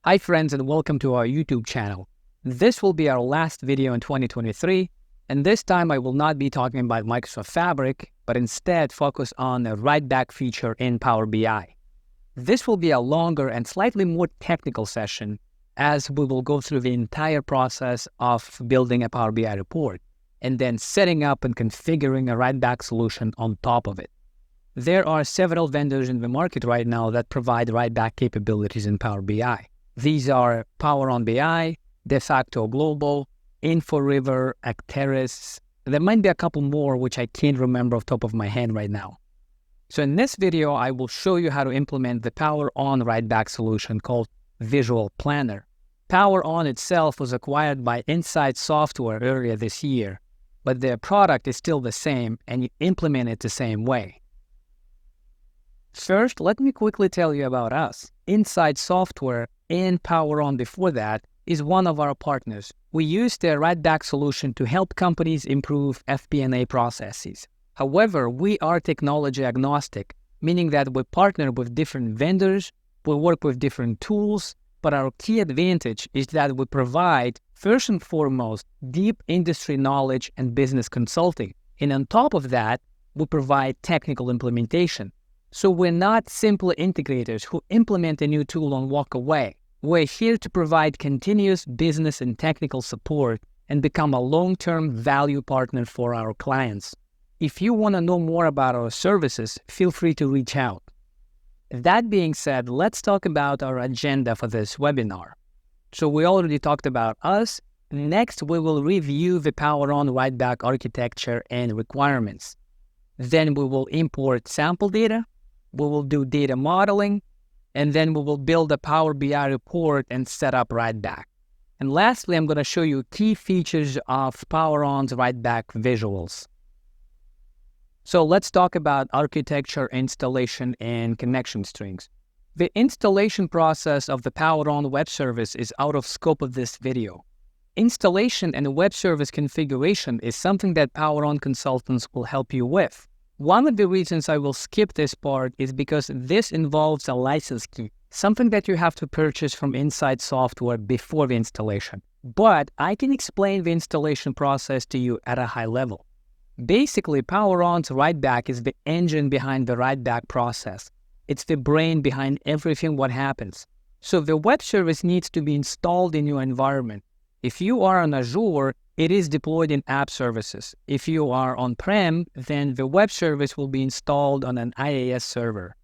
Hi friends, and welcome to our YouTube channel. This will be our last video in 2023, and this time I will not be talking about Microsoft Fabric, but instead focus on the Writeback feature in Power BI. This will be a longer and slightly more technical session, as we will go through the entire process of building a Power BI report, and then setting up and configuring a Writeback solution on top of it. There are several vendors in the market right now that provide Writeback capabilities in Power BI. These are Power on BI, De facto Global, InfoRiver, Acteris. There might be a couple more which I can't remember off the top of my head right now. So in this video, I will show you how to implement the Power On Writeback solution called Visual Planner. Power On itself was acquired by Insightsoftware earlier this year, but their product is still the same and you implement it the same way. First, let me quickly tell you about us. Insightsoftware and Power On before that is one of our partners. We use their Writeback solution to help companies improve FP&A processes. However, we are technology agnostic, meaning that we partner with different vendors, we work with different tools, but our key advantage is that we provide, first and foremost, deep industry knowledge and business consulting. And on top of that, we provide technical implementation. So we're not simple integrators who implement a new tool and walk away. We're here to provide continuous business and technical support and become a long-term value partner for our clients. If you want to know more about our services, feel free to reach out. That being said, let's talk about our agenda for this webinar. So we already talked about us. Next, we will review the Power On Writeback architecture and requirements. Then we will import sample data. We will do data modeling, and then we will build a Power BI report and set up Writeback. And lastly, I'm going to show you key features of Power On's Writeback visuals. So let's talk about architecture, installation, and connection strings. The installation process of the Power On web service is out of scope of this video. Installation and web service configuration is something that Power On consultants will help you with. One of the reasons I will skip this part is because this involves a license key, something that you have to purchase from Insightsoftware before the installation. But I can explain the installation process to you at a high level. Basically, Power On's Writeback is the engine behind the Writeback process. It's the brain behind everything what happens. So the web service needs to be installed in your environment. If you are on Azure, it is deployed in App Services. If you are on-prem, then the web service will be installed on an IaaS server.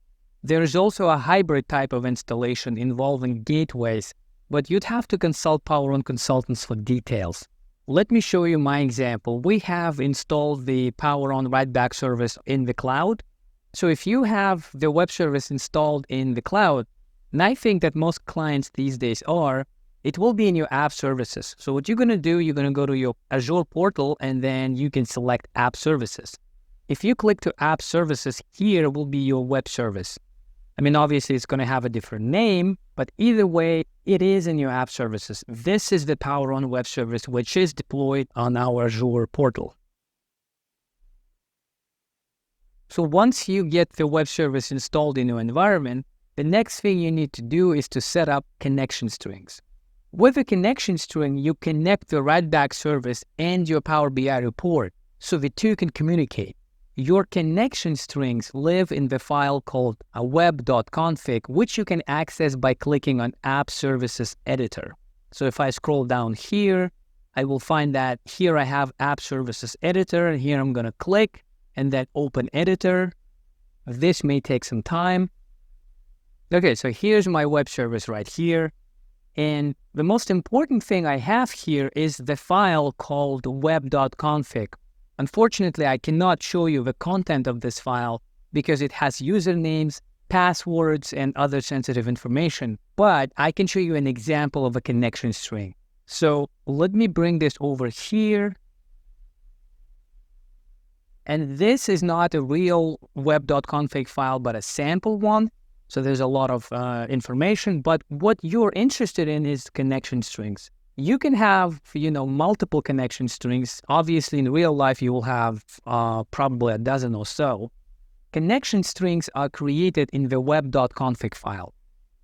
There is also a hybrid type of installation involving gateways, but you'd have to consult Power On consultants for details. Let me show you my example. We have installed the Power On Writeback service in the cloud. So if you have the web service installed in the cloud, and I think that most clients these days are, it will be in your app services. So what you're going to do, you're going to go to your Azure portal and then you can select app services. If you click to app services, here will be your web service. I mean, obviously it's going to have a different name, but either way, it is in your app services. This is the Power On web service, which is deployed on our Azure portal. So once you get the web service installed in your environment, the next thing you need to do is to set up connection strings. With a connection string, you connect the Writeback service and your Power BI report so the two can communicate. Your connection strings live in the file called a web.config, which you can access by clicking on App Services Editor. So if I scroll down here, I will find that here I have App Services Editor, and here I'm going to click and then open Editor. This may take some time. Okay, so here's my web service right here. And the most important thing I have here is the file called web.config. Unfortunately, I cannot show you the content of this file because it has usernames, passwords, and other sensitive information, but I can show you an example of a connection string. So let me bring this over here. And this is not a real web.config file, but a sample one. So there's a lot of information, but what you're interested in is connection strings. You can have, multiple connection strings. Obviously, in real life, you will have probably a dozen or so. Connection strings are created in the web.config file.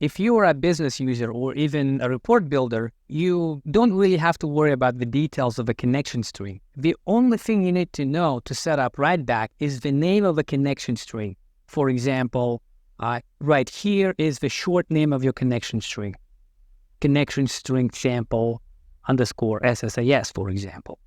if you are a business user or even a report builder, you don't really have to worry about the details of a connection string. The only thing you need to know to set up Writeback is the name of a connection string. For example, right here is the short name of your connection string. Connection string sample underscore SSIS, for example.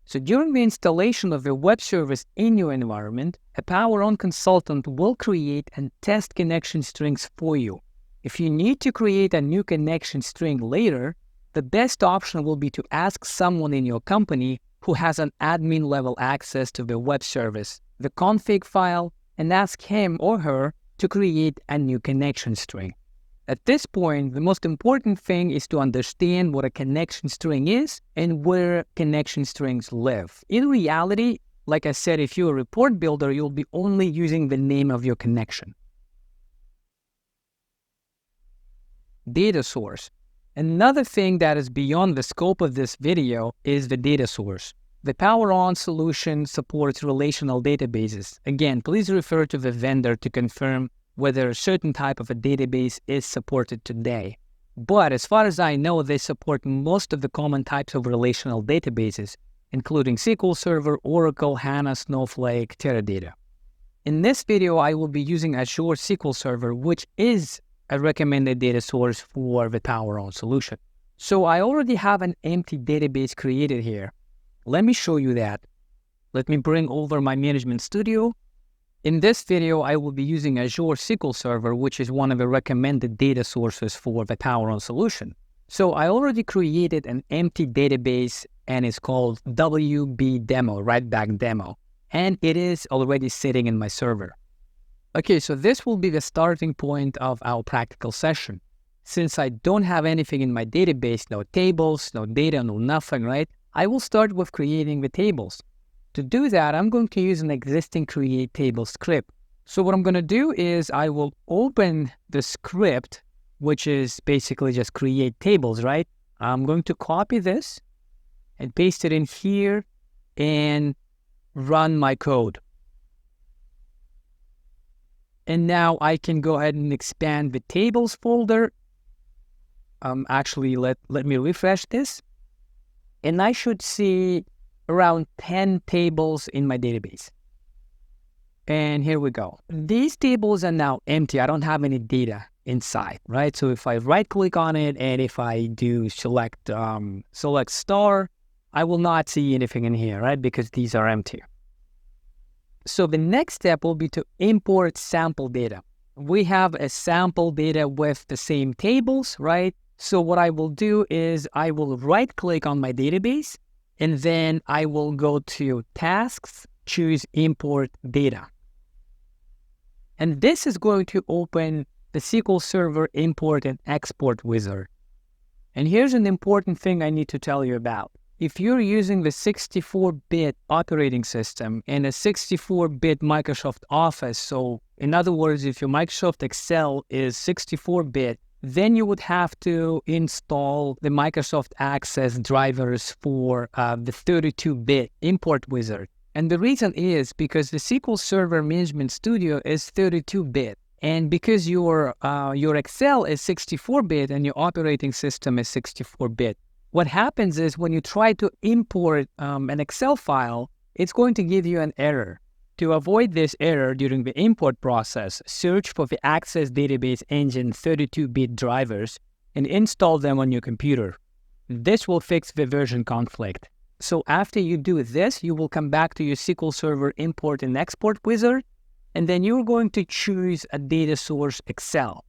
So during the installation of a web service in your environment, a Power On consultant will create and test connection strings for you. If you need to create a new connection string later, the best option will be to ask someone in your company who has an admin level access to the web service, the config file, and ask him or her to create a new connection string. At this point, the most important thing is to understand what a connection string is and where connection strings live. In reality, like I said, if you're a report builder, you'll be only using the name of your connection. Data source. Another thing that is beyond the scope of this video is the data source. The Power On solution supports relational databases. Again, please refer to the vendor to confirm whether a certain type of a database is supported today. But as far as I know, they support most of the common types of relational databases, including SQL Server, Oracle, HANA, Snowflake, Teradata. In this video, I will be using Azure SQL Server, which is a recommended data source for the Power On solution. So I already have an empty database created here. Let me show you that. Let me bring over my Management Studio. In this video, I will be using Azure SQL Server, which is one of the recommended data sources for the Power On solution. So I already created an empty database and it's called WB Demo, Writeback Demo, and it is already sitting in my server. Okay, so this will be the starting point of our practical session. Since I don't have anything in my database, no tables, no data, no nothing, right? I will start with creating the tables. To do that, I'm going to use an existing create table script. So what I'm going to do is I will open the script, which is basically just create tables, right? I'm going to copy this and paste it in here and run my code. And now I can go ahead and expand the tables folder. Actually, let me refresh this. And I should see around 10 tables in my database. And here we go. These tables are now empty. I don't have any data inside, right? So if I right click on it and if I do select star, I will not see anything in here, right? Because these are empty. So the next step will be to import sample data. We have a sample data with the same tables, right? So what I will do is I will right click on my database and then I will go to tasks, choose import data. And this is going to open the SQL Server import and export wizard. And here's an important thing I need to tell you about. If you're using the 64-bit operating system and a 64-bit Microsoft Office, so in other words, if your Microsoft Excel is 64-bit, then you would have to install the Microsoft Access drivers for the 32-bit import wizard. And the reason is because the SQL Server Management Studio is 32-bit. And because your Excel is 64-bit and your operating system is 64-bit, what happens is when you try to import an Excel file, it's going to give you an error. To avoid this error during the import process, search for the Access Database Engine 32-bit drivers and install them on your computer. This will fix the version conflict. So after you do this, you will come back to your SQL Server import and export wizard, and then you're going to choose a data source Excel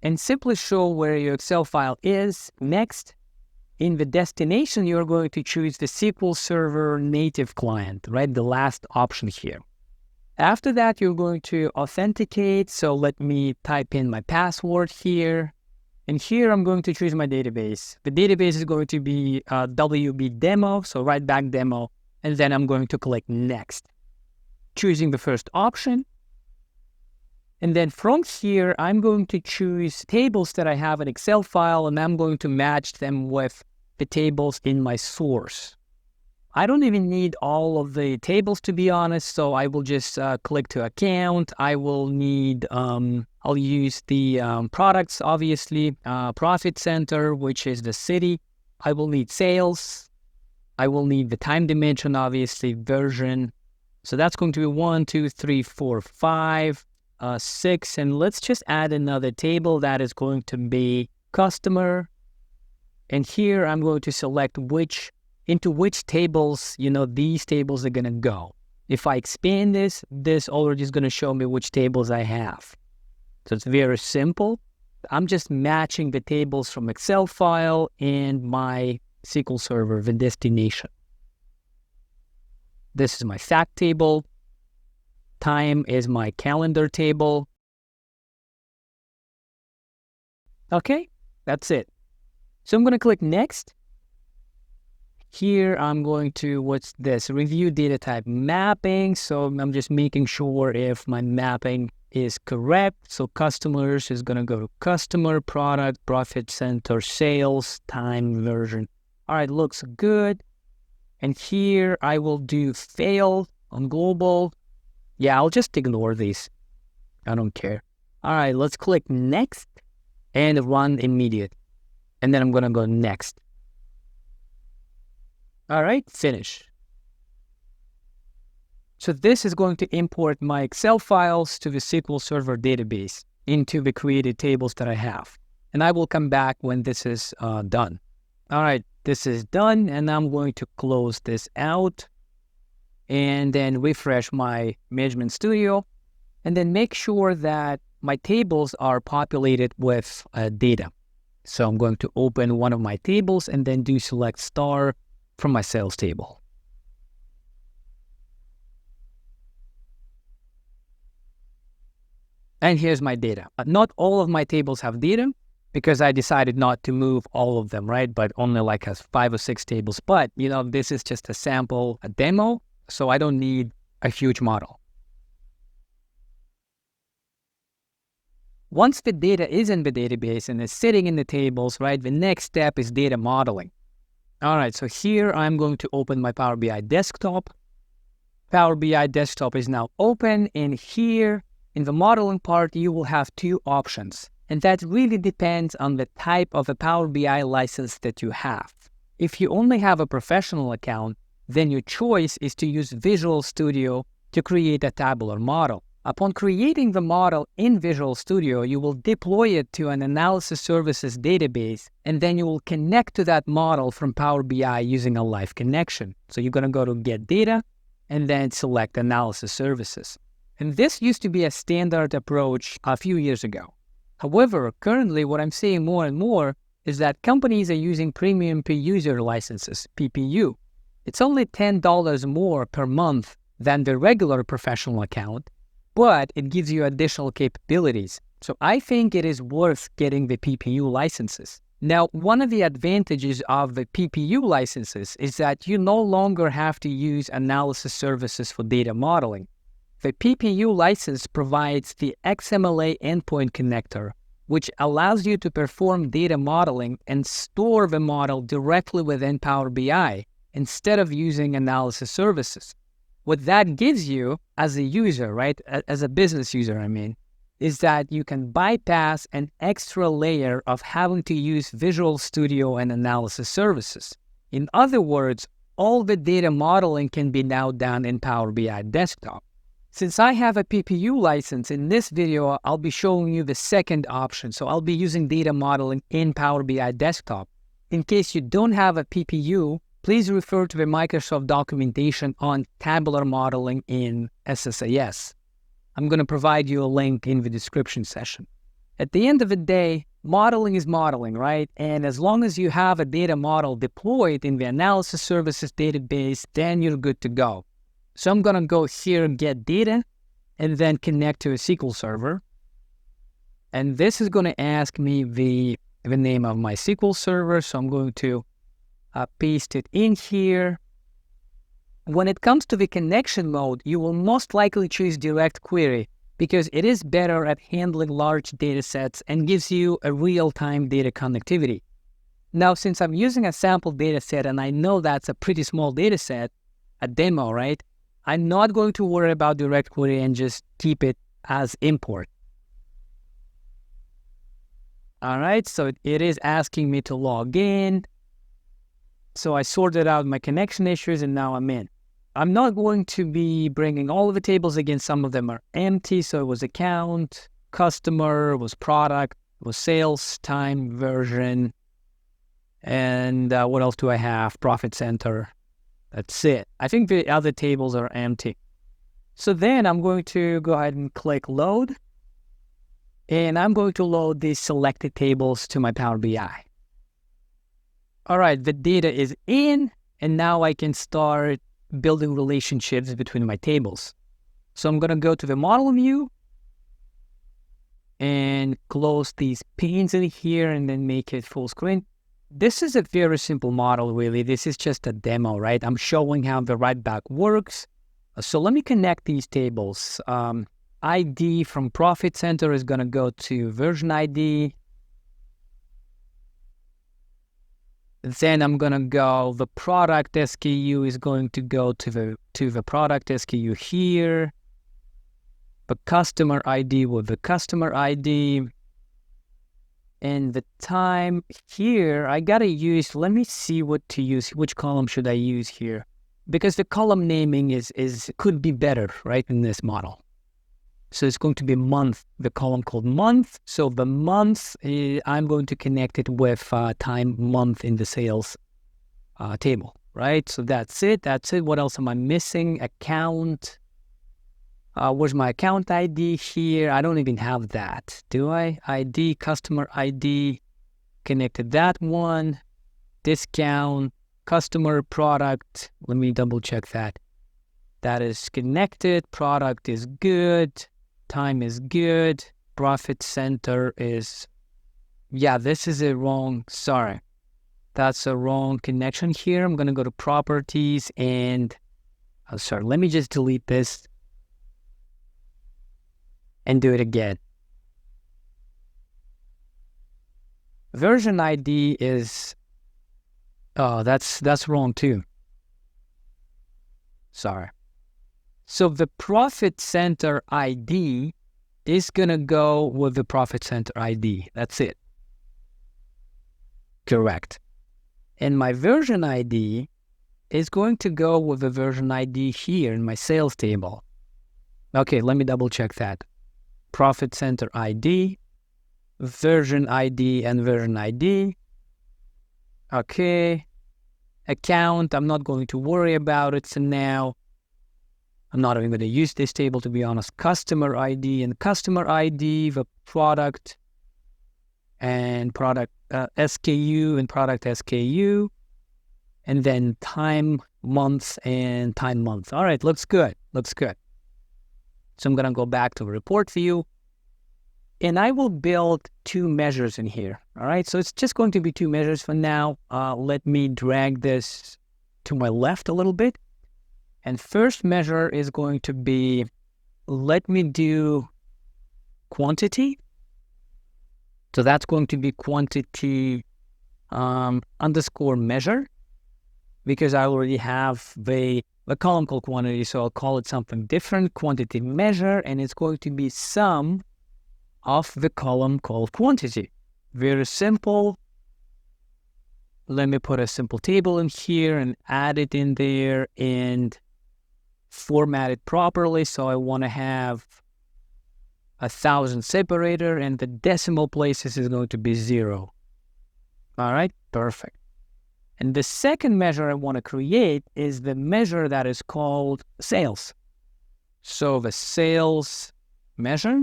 and simply show where your Excel file is. Next, in the destination, you're going to choose the SQL Server native client, right? The last option here. After that, you're going to authenticate. So let me type in my password here. And here I'm going to choose my database. The database is going to be WB Demo, so Writeback Demo. And then I'm going to click Next, choosing the first option. And then from here, I'm going to choose tables that I have an Excel file, and I'm going to match them with the tables in my source. I don't even need all of the tables, to be honest. So I will just click to account. I will need, I'll use the products, obviously, profit center, which is the city. I will need sales. I will need the time dimension, obviously, version. So that's going to be 1, 2, 3, 4, 5, 6. And let's just add another table that is going to be customer. And here I'm going to select into which tables, these tables are going to go. If I expand this already is going to show me which tables I have. So it's very simple. I'm just matching the tables from Excel file and my SQL Server, the destination. This is my fact table. Time is my calendar table. Okay, that's it. So I'm going to click next. Here I'm going to, what's this? Review data type mapping. So I'm just making sure if my mapping is correct. So customers is going to go to customer, product, profit center, sales, time, version. All right, looks good. And here I will do failed on global. Yeah, I'll just ignore these. I don't care. All right, let's click next and run immediate. And then I'm going to go next. All right, finish. So this is going to import my Excel files to the SQL Server database into the created tables that I have. And I will come back when this is done. All right, this is done, and I'm going to close this out and then refresh my Management Studio and then make sure that my tables are populated with data. So I'm going to open one of my tables and then do select star from my sales table. And here's my data. Not all of my tables have data because I decided not to move all of them, right? But only like 5 or 6 tables. But, this is just a sample, a demo, so I don't need a huge model. Once the data is in the database and is sitting in the tables, right, the next step is data modeling. All right, so here I'm going to open my Power BI desktop. Power BI desktop is now open, and here in the modeling part, you will have 2 options. And that really depends on the type of a Power BI license that you have. If you only have a professional account, then your choice is to use Visual Studio to create a tabular model. Upon creating the model in Visual Studio, you will deploy it to an analysis services database, and then you will connect to that model from Power BI using a live connection. So you're going to go to Get Data, and then select Analysis Services. And this used to be a standard approach a few years ago. However, currently what I'm seeing more and more is that companies are using Premium Per User licenses, PPU. It's only $10 more per month than the regular professional account, but it gives you additional capabilities. So I think it is worth getting the PPU licenses. Now, one of the advantages of the PPU licenses is that you no longer have to use analysis services for data modeling. The PPU license provides the XMLA endpoint connector, which allows you to perform data modeling and store the model directly within Power BI instead of using analysis services. What that gives you as a user, right, as a business user, is that you can bypass an extra layer of having to use Visual Studio and analysis services. In other words, all the data modeling can be now done in Power BI Desktop. Since I have a PPU license, in this video, I'll be showing you the second option. So I'll be using data modeling in Power BI Desktop. In case you don't have a PPU, please refer to the Microsoft documentation on tabular modeling in SSIS. I'm going to provide you a link in the description session. At the end of the day, modeling is modeling, right? And as long as you have a data model deployed in the analysis services database, then you're good to go. So I'm going to go here, Get Data, and then connect to a SQL Server. And this is going to ask me the name of my SQL Server. So I'm going to paste it in here. When it comes to the connection mode, you will most likely choose Direct Query because it is better at handling large data sets and gives you a real-time data connectivity. Now, since I'm using a sample data set and I know that's a pretty small data set, a demo, right? I'm not going to worry about direct query and just keep it as import. All right, so it is asking me to log in. So I sorted out my connection issues and now I'm in. I'm not going to be bringing all of the tables again. Some of them are empty. So it was account, customer, it was product, it was sales, time, version. And what else do I have? Profit center. That's it. I think the other tables are empty. So then I'm going to go ahead and click load. And I'm going to load these selected tables to my Power BI. All right, the data is in, and now I can start building relationships between my tables. So I'm going to go to the model view and close these panes in here and then make it full screen. This is a very simple model, really. This is just a demo, right? I'm showing how the Writeback works. So let me connect these tables. ID from Profit Center is going to go to version ID. Then I'm going to go, the product SKU is going to go to the product SKU here. The customer ID with the customer ID. And the time here, I got to use, let me see what to use. Which column should I use here? Because the column naming could be better, right, in this model. So it's going to be month, the column called month. So the month, I'm going to connect it with time month in the sales table, right? So that's it. That's it. What else am I missing? Account. Where's my account ID here? I don't even have that. Do I? ID, customer ID, connected that one. Discount, customer, product. Let me double check that. That is connected. Product is good. Time is good. Profit center is, yeah, this is a wrong, sorry. That's a wrong connection here. I'm going to go to properties and, sorry, let me just delete this and do it again. Version ID is, oh, that's wrong too. Sorry. So the Profit Center ID is going to go with the Profit Center ID. That's it. Correct. And my version ID is going to go with the version ID here in my sales table. Okay, let me double check that. Profit Center ID, version ID, and version ID. Okay. Account, I'm not going to worry about it. So now I'm not even going to use this table, to be honest. Customer ID and customer ID, the product and product SKU and product SKU, and then time month and time month. All right, looks good. Looks good. So I'm going to go back to report view, and I will build two measures in here. All right, so it's just going to be two measures for now. Let me drag this to my left a little bit. And first measure is going to be, let me do quantity. So that's going to be quantity underscore measure, because I already have a column called quantity. So I'll call it something different, quantity measure, and it's going to be sum of the column called quantity. Very simple. Let me put a simple table in here and add it in there and format it properly. So I want to have 1,000 separator, and the decimal places is going to be 0. All right, perfect. And the second measure I want to create is the measure that is called sales. So the sales measure.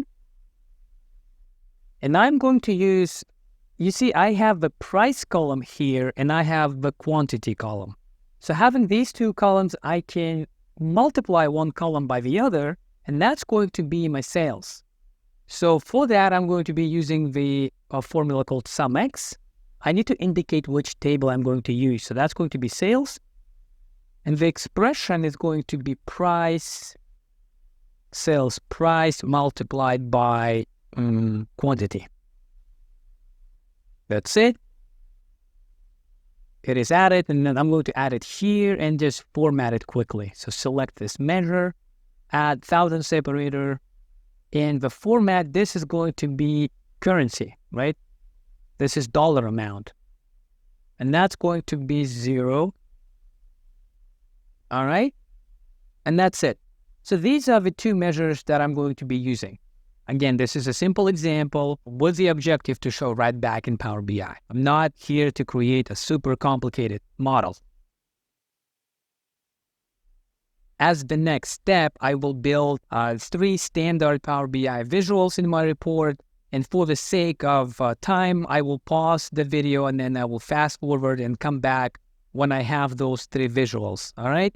And I'm going to use, you see, I have the price column here and I have the quantity column. So having these two columns, I can multiply one column by the other, and that's going to be my sales. So for that, I'm going to be using the formula called SumX. I need to indicate which table I'm going to use. So that's going to be sales. And the expression is going to be price, sales price multiplied by quantity. That's it. it is added, and then I'm going to add it here and just format it quickly. So select this measure, add 1000 separator, and the format, this is going to be currency, right? This is dollar amount, and that's going to be 0. All right, and that's it. So these are the two measures that I'm going to be using. Again, this is a simple example with the objective to show Writeback in Power BI. I'm not here to create a super complicated model. As the next step, I will build 3 standard Power BI visuals in my report. And for the sake of time, I will pause the video and then I will fast forward and come back when I have those 3 visuals. All right?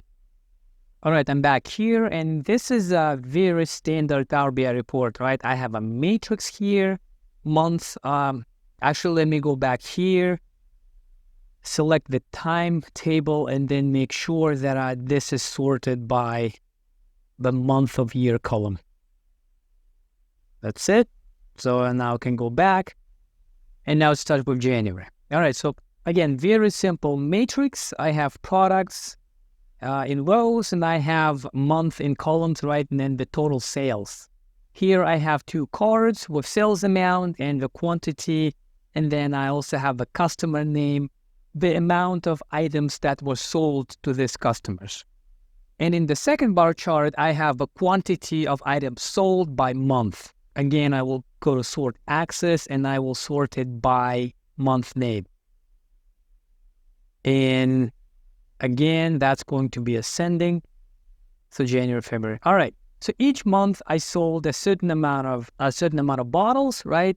All right, I'm back here, and this is a very standard Power BI report, right? I have a matrix here, months. Actually, let me go back here, select the time table, and then make sure that this is sorted by the month of year column. That's it. So now I can go back, and now start with January. All right, so again, very simple matrix. I have products in rows, and I have month in columns, right? And then the total sales. Here I have 2 cards with sales amount and the quantity, and then I also have the customer name, the amount of items that were sold to these customers. And in the second bar chart, I have a quantity of items sold by month. Again, I will go to sort axis, and I will sort it by month name. And again, that's going to be ascending. So January, February. All right. So each month I sold a certain amount of bottles, right?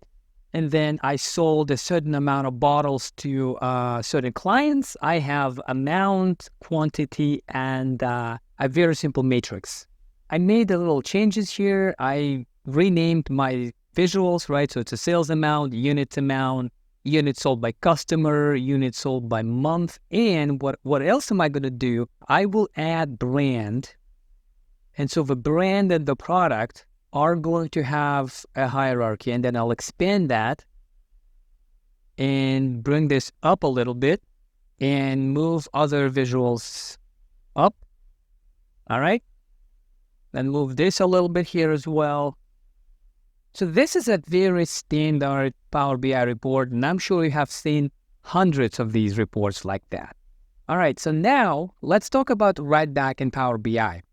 And then I sold a certain amount of bottles to certain clients. I have amount, quantity, and a very simple matrix. I made a little changes here. I renamed my visuals, right? So it's a sales amount, units sold by customer, units sold by month. And what else am I going to do? I will add brand. And so the brand and the product are going to have a hierarchy. And then I'll expand that and bring this up a little bit and move other visuals up. All right. Then move this a little bit here as well. So this is a very standard Power BI report, and I'm sure you have seen hundreds of these reports like that. All right, so now let's talk about Writeback in Power BI.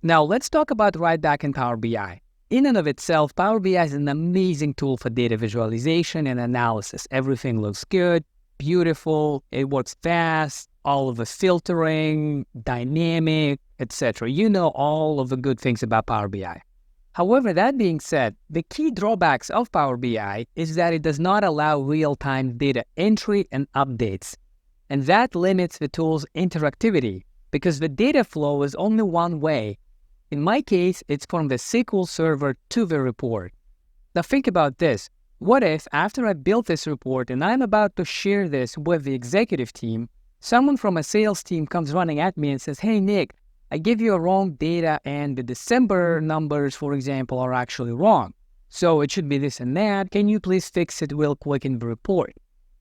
Now let's talk about Writeback in Power BI. In and of itself, Power BI is an amazing tool for data visualization and analysis. Everything looks good, beautiful, it works fast, all of the filtering, dynamic, etc. You know all of the good things about Power BI. However, that being said, the key drawbacks of Power BI is that it does not allow real-time data entry and updates. And that limits the tool's interactivity because the data flow is only one way. In my case, it's from the SQL server to the report. Now think about this. What if after I built this report and I'm about to share this with the executive team, someone from a sales team comes running at me and says, "Hey, Nick, I give you a wrong data and the December numbers, for example, are actually wrong. So it should be this and that. Can you please fix it real quick in the report?"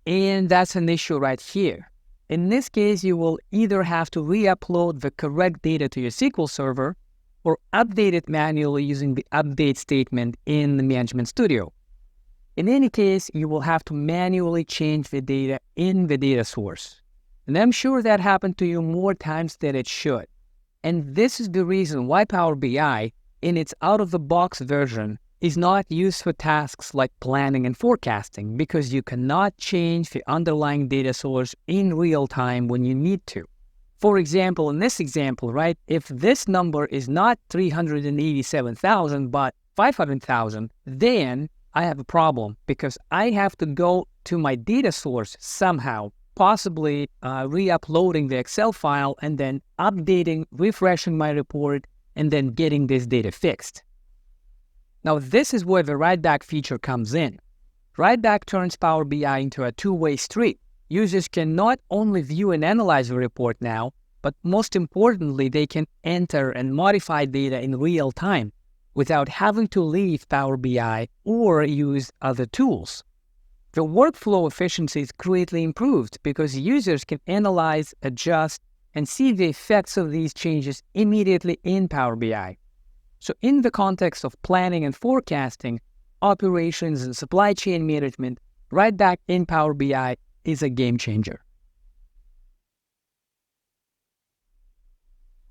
And that's an issue right here. In this case, you will either have to re-upload the correct data to your SQL server or update it manually using the update statement in the Management Studio. In any case, you will have to manually change the data in the data source. And I'm sure that happened to you more times than it should. And this is the reason why Power BI, in its out-of-the-box version, is not used for tasks like planning and forecasting because you cannot change the underlying data source in real time when you need to. For example, in this example, right, if this number is not 387,000 but 500,000, then I have a problem because I have to go to my data source somehow, possibly re-uploading the Excel file and then updating, refreshing my report, and then getting this data fixed. Now, this is where the Writeback feature comes in. Writeback turns Power BI into a two-way street. Users can not only view and analyze the report now, but most importantly, they can enter and modify data in real time without having to leave Power BI or use other tools. The workflow efficiency is greatly improved because users can analyze, adjust, and see the effects of these changes immediately in Power BI. So in the context of planning and forecasting, operations and supply chain management, Writeback in Power BI is a game changer.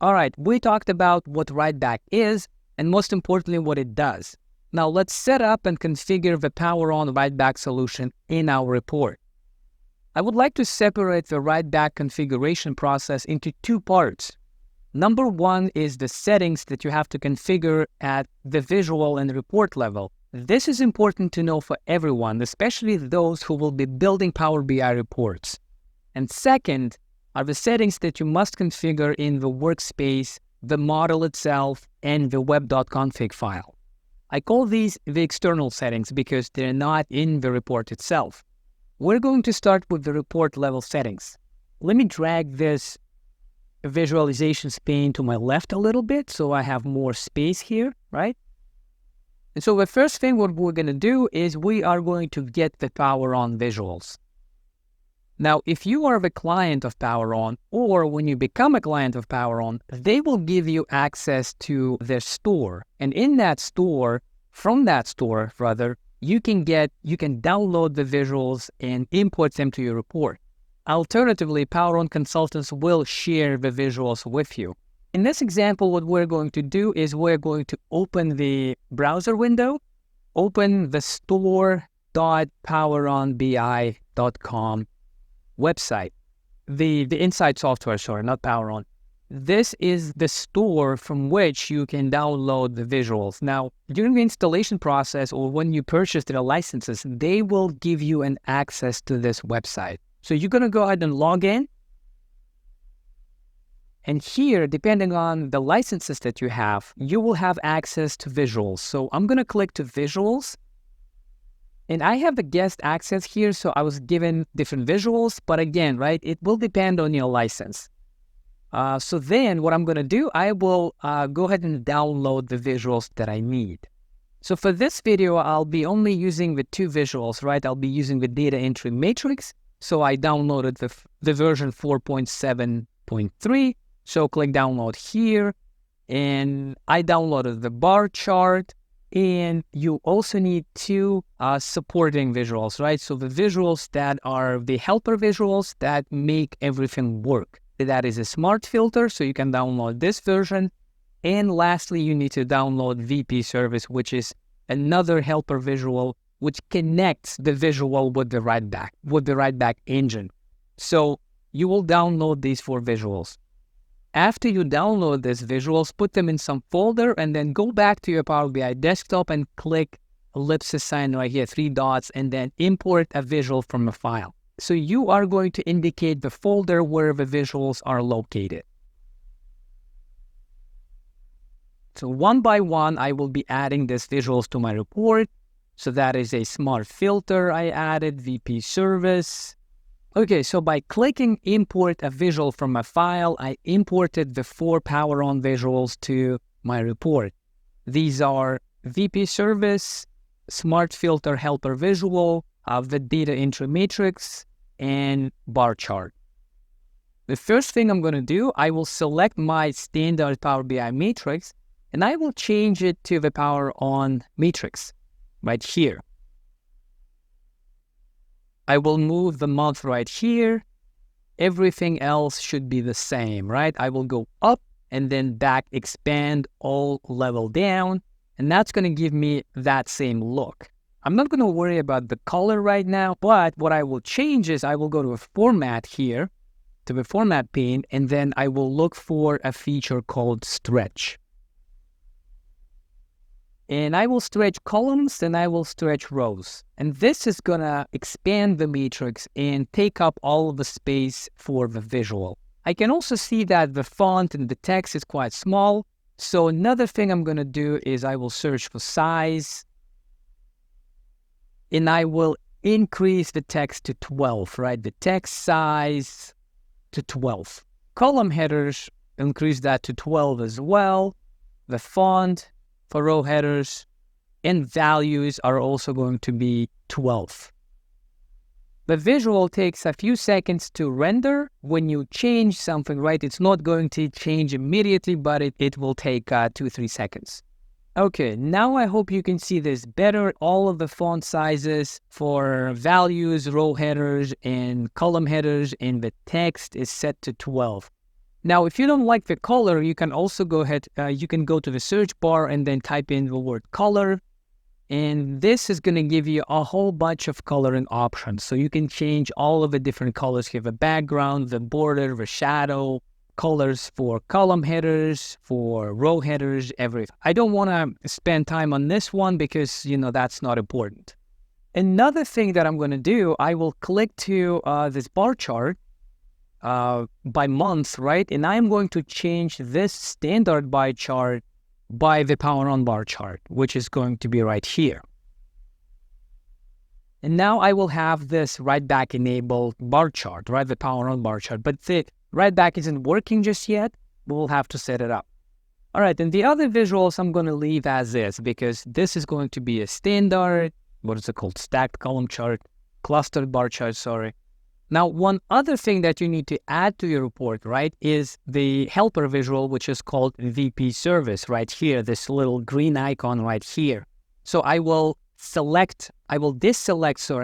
All right, we talked about what Writeback is and most importantly what it does. Now let's set up and configure the Power On Writeback solution in our report. I would like to separate the Writeback configuration process into two parts. Number one is the settings that you have to configure at the visual and report level. This is important to know for everyone, especially those who will be building Power BI reports. And second are the settings that you must configure in the workspace, the model itself, and the web.config file. I call these the external settings because they're not in the report itself. We're going to start with the report level settings. Let me drag this visualization pane to my left a little bit so I have more space here, right? And so the first thing what we're going to do is we are going to get the Power On visuals. Now, if you are the client of Power On, or when you become a client of Power On, they will give you access to their store. And in that store, from that store, rather, you can download the visuals and import them to your report. Alternatively, Power On consultants will share the visuals with you. In this example, what we're going to do is we're going to open the browser window, open the store.poweronbi.com website, the Insightsoftware, sorry, not Power On. This is the store from which you can download the visuals. Now, during the installation process or when you purchase their licenses, they will give you an access to this website. So you're going to go ahead and log in. And here, depending on the licenses that you have, you will have access to visuals. So I'm going to click to visuals. And I have the guest access here, so I was given different visuals. But again, right, it will depend on your license. So then what I'm going to do, I will go ahead and download the visuals that I need. So for this video, I'll be only using the two visuals, right? I'll be using the data entry matrix. So I downloaded the version 4.7.3. So click download here. And I downloaded the bar chart. And you also need two supporting visuals, right? So the visuals that are the helper visuals that make everything work. That is a smart filter, so you can download this version. And lastly, you need to download VP service, which is another helper visual which connects the visual with the Writeback engine. So you will download these four visuals. After you download these visuals, put them in some folder and then go back to your Power BI desktop and click ellipsis sign right here, 3 dots, and then import a visual from a file. So you are going to indicate the folder where the visuals are located. So one by one, I will be adding these visuals to my report. So that is a smart filter I added, VP service. Okay, so by clicking import a visual from a file, I imported the 4 Power On visuals to my report. These are VP service, smart filter helper visual, the data entry matrix, and bar chart. The first thing I'm going to do, I will select my standard Power BI matrix, and I will change it to the Power On matrix right here. I will move the month right here. Everything else should be the same, right? I will go up and then back, expand, all level down, and that's going to give me that same look. I'm not going to worry about the color right now, but what I will change is I will go to a format here, to the format pane, and then I will look for a feature called stretch. And I will stretch columns and I will stretch rows. And this is going to expand the matrix and take up all of the space for the visual. I can also see that the font and the text is quite small. So another thing I'm going to do is I will search for size. And I will increase the text to 12, right? The text size to 12. Column headers, increase that to 12 as well. The font for row headers and values are also going to be 12. The visual takes a few seconds to render. When you change something, right, it's not going to change immediately, but it will take 2-3 seconds. Okay, now I hope you can see this better. All of the font sizes for values, row headers, and column headers, and the text is set to 12. Now, if you don't like the color, you can also go ahead, you can go to the search bar and then type in the word color. And this is going to give you a whole bunch of coloring options. So you can change all of the different colors here, the background, the border, the shadow, colors for column headers, for row headers, everything. I don't want to spend time on this one because, that's not important. Another thing that I'm going to do, I will click to this bar chart by month, right? And I'm going to change this standard bar chart by the power on bar chart, which is going to be right here. And now I will have this Writeback enabled bar chart, right? The power on bar chart. But the Writeback isn't working just yet. We'll have to set it up. All right, and the other visuals I'm going to leave as is because this is going to be a standard, what is it called? Stacked column chart, clustered bar chart, sorry. Now, one other thing that you need to add to your report, right, is the helper visual, which is called VP service right here, this little green icon right here. So I will deselect,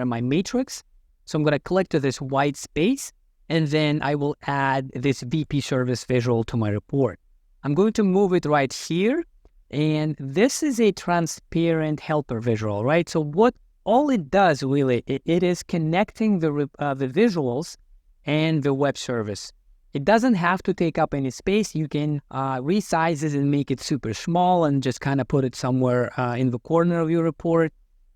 my matrix. So I'm going to click to this white space, and then I will add this VP service visual to my report. I'm going to move it right here, and this is a transparent helper visual, right? So all it does really, it is connecting the visuals and the web service. It doesn't have to take up any space. You can resize it and make it super small and just kind of put it somewhere in the corner of your report.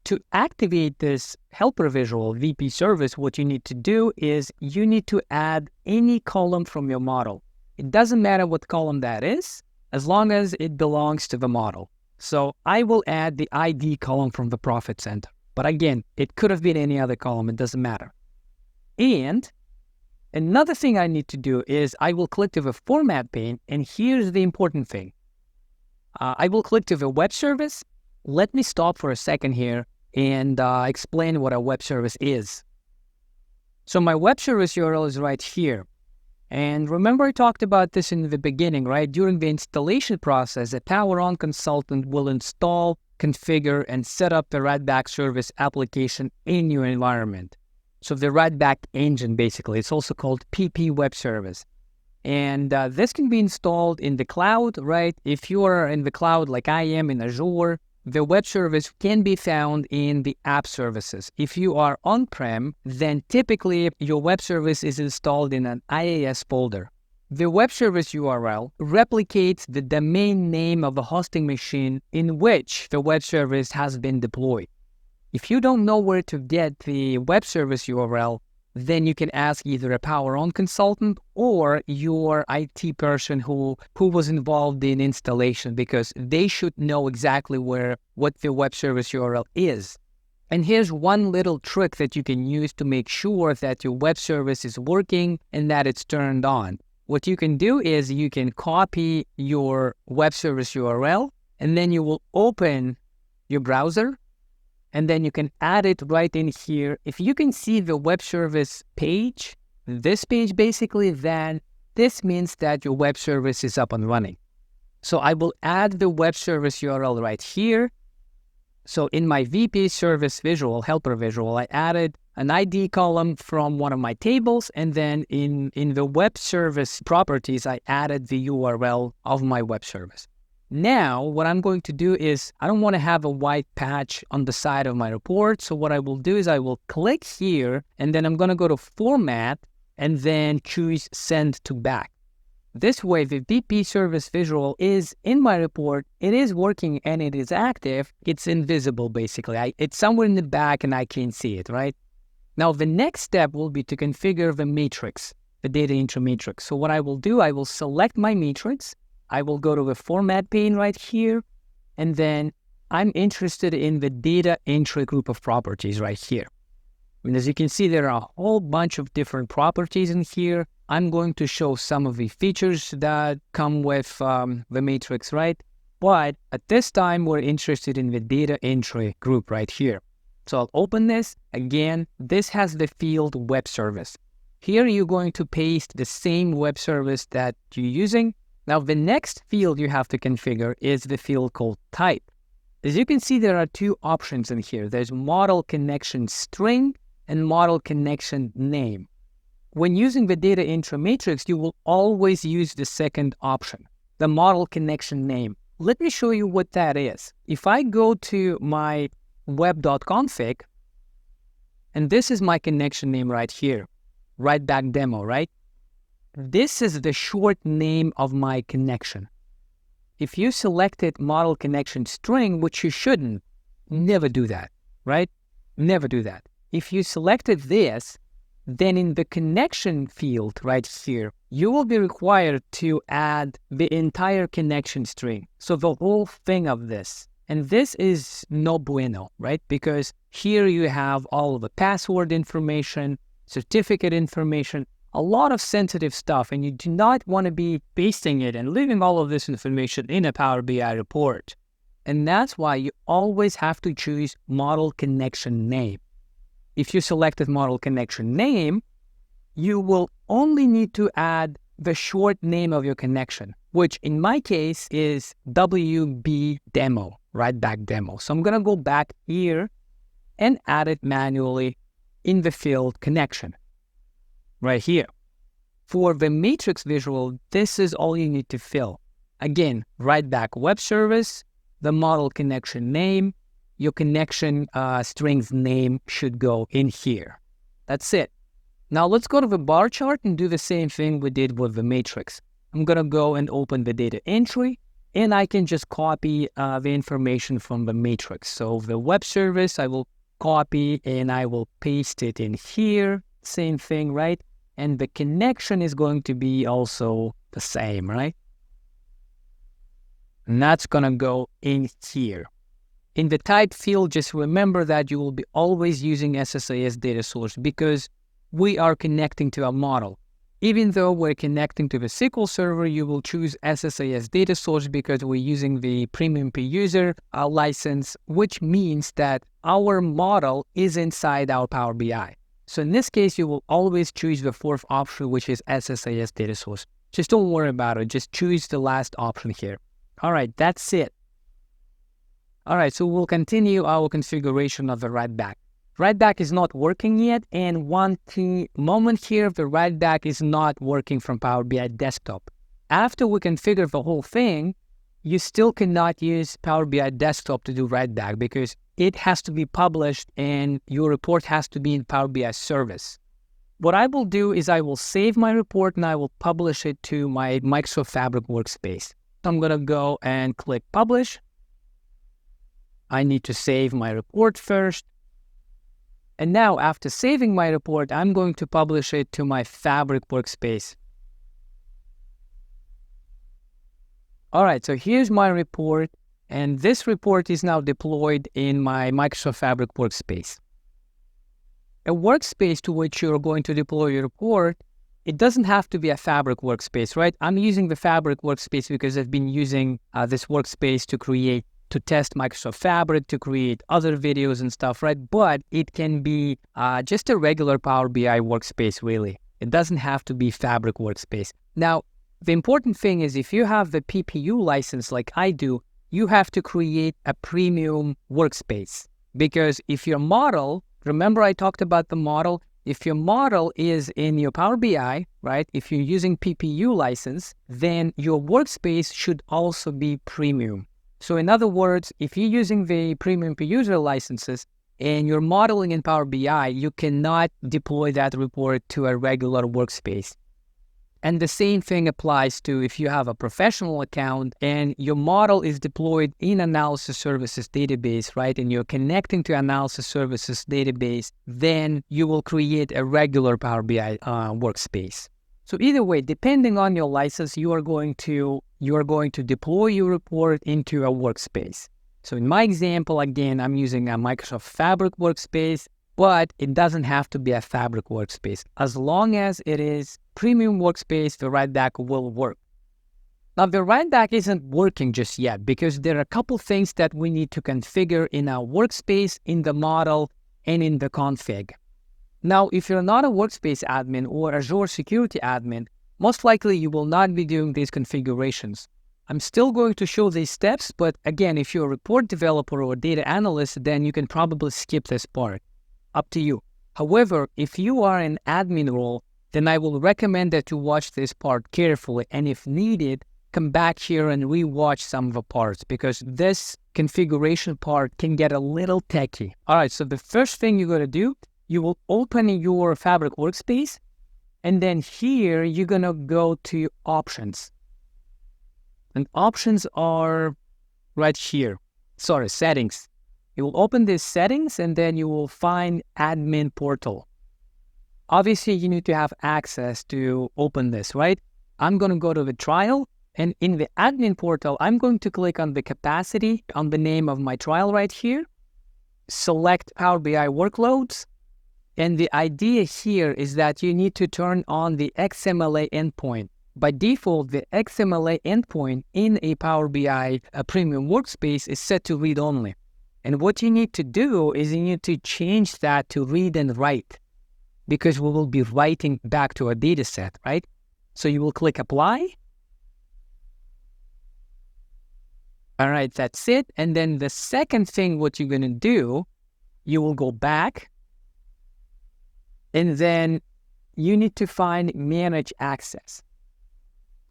To activate this helper visual VP service, what you need to do is you need to add any column from your model. It doesn't matter what column that is, as long as it belongs to the model. So I will add the ID column from the profit center. But again, it could have been any other column. It doesn't matter. And another thing I need to do is I will click to the format pane. And here's the important thing. I will click to the web service. Let me stop for a second here and explain what a web service is. So my web service URL is right here. And remember I talked about this in the beginning, right? During the installation process, a Power On consultant will install, configure, and set up the Writeback service application in your environment. So the Writeback engine, basically, it's also called PP Web Service. And this can be installed in the cloud, right? If you are in the cloud like I am in Azure, the web service can be found in the app services. If you are on-prem, then typically your web service is installed in an IAS folder. The web service URL replicates the domain name of the hosting machine in which the web service has been deployed. If you don't know where to get the web service URL, then you can ask either a Power On consultant or your IT person who was involved in installation, because they should know exactly what the web service URL is. And here's one little trick that you can use to make sure that your web service is working and that it's turned on. What you can do is you can copy your web service URL, and then you will open your browser, and then you can add it right in here. If you can see the web service page, this page basically, then this means that your web service is up and running. So I will add the web service URL right here. So in my VP service visual, helper visual, I added an ID column from one of my tables, and then in the web service properties, I added the URL of my web service. Now, what I'm going to do is, I don't want to have a white patch on the side of my report. So what I will do is I will click here, and then I'm going to go to Format, and then choose Send to Back. This way, the VP service visual is in my report, it is working, and it is active. It's invisible, basically. It's somewhere in the back, and I can't see it, right? Now, the next step will be to configure the matrix, the data entry matrix. So what I will do, I will select my matrix. I will go to the format pane right here, and then I'm interested in the data entry group of properties right here. And as you can see, there are a whole bunch of different properties in here. I'm going to show some of the features that come with the matrix, right? But at this time, we're interested in the data entry group right here. So I'll open this. Again, this has the field web service. Here you're going to paste the same web service that you're using. Now the next field you have to configure is the field called type. As you can see, there are two options in here. There's model connection string and model connection name. When using the data entry matrix, you will always use the second option, the model connection name. Let me show you what that is. If I go to my web.config, and this is my connection name right here, Writeback demo, right? This is the short name of my connection. If you selected model connection string, which you shouldn't, never do that, right? Never do that. If you selected this, then in the connection field right here, you will be required to add the entire connection string. So the whole thing of this. And this is no bueno, right? Because here you have all of the password information, certificate information, a lot of sensitive stuff, and you do not want to be pasting it and leaving all of this information in a Power BI report. And that's why you always have to choose model connection name. If you selected model connection name, you will only need to add the short name of your connection, which in my case is WB demo, Writeback demo. So I'm going to go back here and add it manually in the field connection right here. For the matrix visual, this is all you need to fill. Again, Writeback web service, the model connection name, your connection string's name should go in here. That's it. Now let's go to the bar chart and do the same thing we did with the matrix. I'm going to go and open the data entry, and I can just copy the information from the matrix. So the web service, I will copy and I will paste it in here. Same thing, right? And the connection is going to be also the same, right? And that's going to go in here. In the type field, just remember that you will be always using SSIS data source because we are connecting to a model. Even though we're connecting to the SQL server, you will choose SSIS data source because we're using the premium per user license, which means that our model is inside our Power BI. So in this case, you will always choose the fourth option, which is SSIS data source. Just don't worry about it. Just choose the last option here. All right, that's it. All right, so we'll continue our configuration of the Writeback. Writeback is not working yet, and one key moment here, the Writeback is not working from Power BI Desktop. After we configure the whole thing, you still cannot use Power BI Desktop to do Writeback because it has to be published and your report has to be in Power BI service. What I will do is I will save my report and I will publish it to my Microsoft Fabric workspace. So I'm going to go and click Publish. I need to save my report first. And now after saving my report, I'm going to publish it to my Fabric workspace. All right, so here's my report, and this report is now deployed in my Microsoft Fabric workspace. A workspace to which you're going to deploy your report, it doesn't have to be a Fabric workspace, right? I'm using the Fabric workspace because I've been using this workspace to test Microsoft Fabric, to create other videos and stuff, right? But it can be just a regular Power BI workspace, really. It doesn't have to be Fabric workspace. Now, the important thing is if you have the PPU license like I do, you have to create a premium workspace. Because if your model, remember I talked about the model, if your model is in your Power BI, right, if you're using PPU license, then your workspace should also be premium. So in other words, if you're using the premium per user licenses and you're modeling in Power BI, you cannot deploy that report to a regular workspace. And the same thing applies to if you have a professional account and your model is deployed in Analysis Services database, right? And you're connecting to Analysis Services database, then you will create a regular Power BI workspace. So either way, depending on your license, you are going to deploy your report into a workspace. So in my example, again, I'm using a Microsoft Fabric workspace, but it doesn't have to be a Fabric workspace. As long as it is premium workspace, the Writeback will work. Now, the Writeback isn't working just yet because there are a couple things that we need to configure in our workspace, in the model, and in the config. Now, if you're not a workspace admin or Azure security admin, most likely you will not be doing these configurations. I'm still going to show these steps, but again, if you're a report developer or data analyst, then you can probably skip this part. Up to you. However, if you are an admin role, then I will recommend that you watch this part carefully, and if needed, come back here and re-watch some of the parts, because this configuration part can get a little techy. All right, so the first thing you're going to do, you will open your Fabric workspace, and then here you're going to go to options. And options are right here. Sorry, settings. You will open these settings, and then you will find admin portal. Obviously, you need to have access to open this, right? I'm going to go to the trial, and in the admin portal, I'm going to click on the capacity, on the name of my trial right here, select Power BI workloads, and the idea here is that you need to turn on the XMLA endpoint. By default, the XMLA endpoint in a Power BI premium workspace is set to read only. And what you need to do is you need to change that to read and write, because we will be writing back to a data set, right? So you will click apply. All right, that's it. And then the second thing, what you're going to do, you will go back, and then you need to find manage access.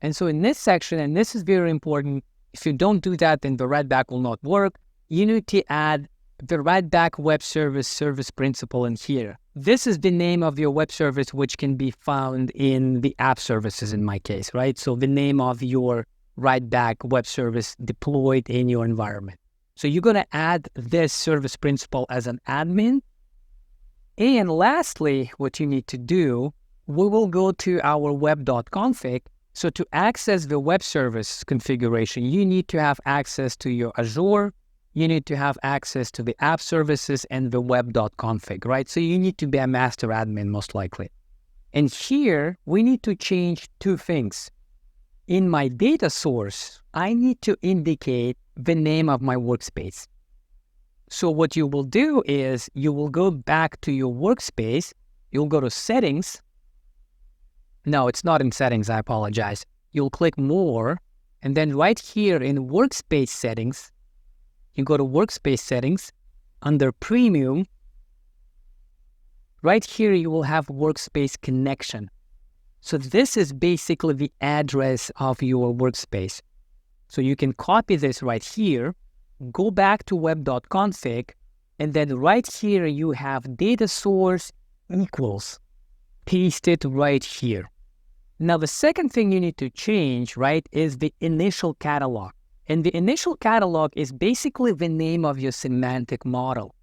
And so in this section, and this is very important, if you don't do that, then the Writeback will not work. You need to add the Writeback web service principal in here. This is the name of your web service, which can be found in the app services in my case, right? So the name of your Writeback web service deployed in your environment. So you're going to add this service principal as an admin. And lastly, what you need to do, we will go to our web.config. So to access the web service configuration, you need to have access to your Azure. You need to have access to the app services and the web.config, right? So you need to be a master admin most likely. And here we need to change two things. In my data source, I need to indicate the name of my workspace. So what you will do is you will go back to your workspace. You'll go to settings. No, it's not in settings. I apologize. You'll click more. And then right here in workspace settings, you go to workspace settings under premium. Right here, you will have workspace connection. So this is basically the address of your workspace. So you can copy this right here, go back to web.config, and then right here you have data source equals. Paste it right here. Now the second thing you need to change, right, is the initial catalog. And the initial catalog is basically the name of your semantic model.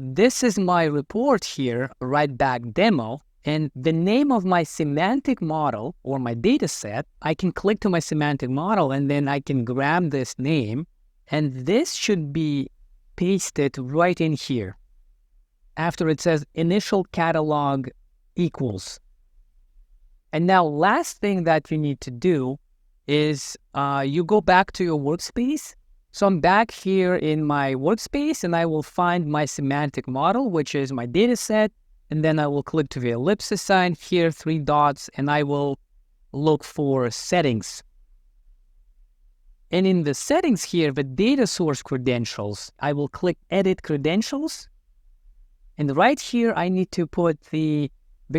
This is my report here, Writeback demo. And the name of my semantic model or my data set, I can click to my semantic model and then I can grab this name, and this should be pasted right in here after it says initial catalog equals. And now last thing that you need to do is you go back to your workspace. So I'm back here in my workspace and I will find my semantic model, which is my data set. And then I will click to the ellipsis sign here, 3 dots, and I will look for settings. And in the settings here, the data source credentials, I will click edit credentials. And right here, I need to put the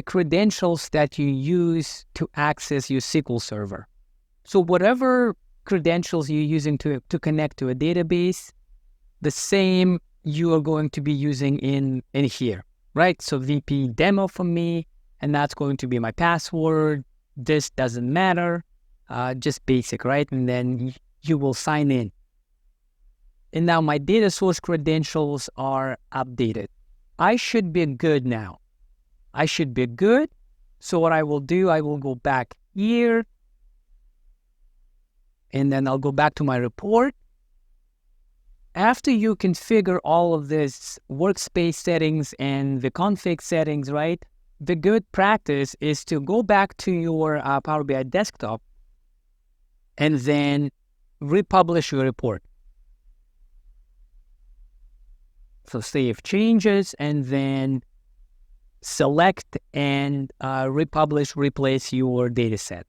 credentials that you use to access your SQL server. So whatever credentials you're using to connect to a database, the same you are going to be using in here. Right, so VP demo for me, and that's going to be my password. This doesn't matter, just basic, right? And then you will sign in. And now my data source credentials are updated. I should be good now. I should be good. So what I will do, I will go back here, and then I'll go back to my report. After you configure all of this workspace settings and the config settings, right, the good practice is to go back to your Power BI desktop and then republish your report. So save changes and then select and republish, replace your data set.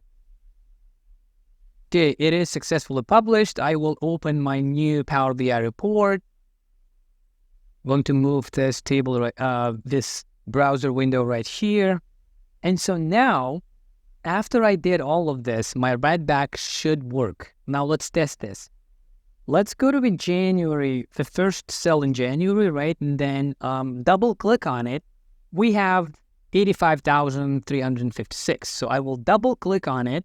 Okay, it is successfully published. I will open my new Power BI report. I'm going to move this table, this browser window right here. And so now, after I did all of this, my Writeback should work. Now let's test this. Let's go to the January, the first cell in January, right? And then double click on it. We have 85,356. So I will double click on it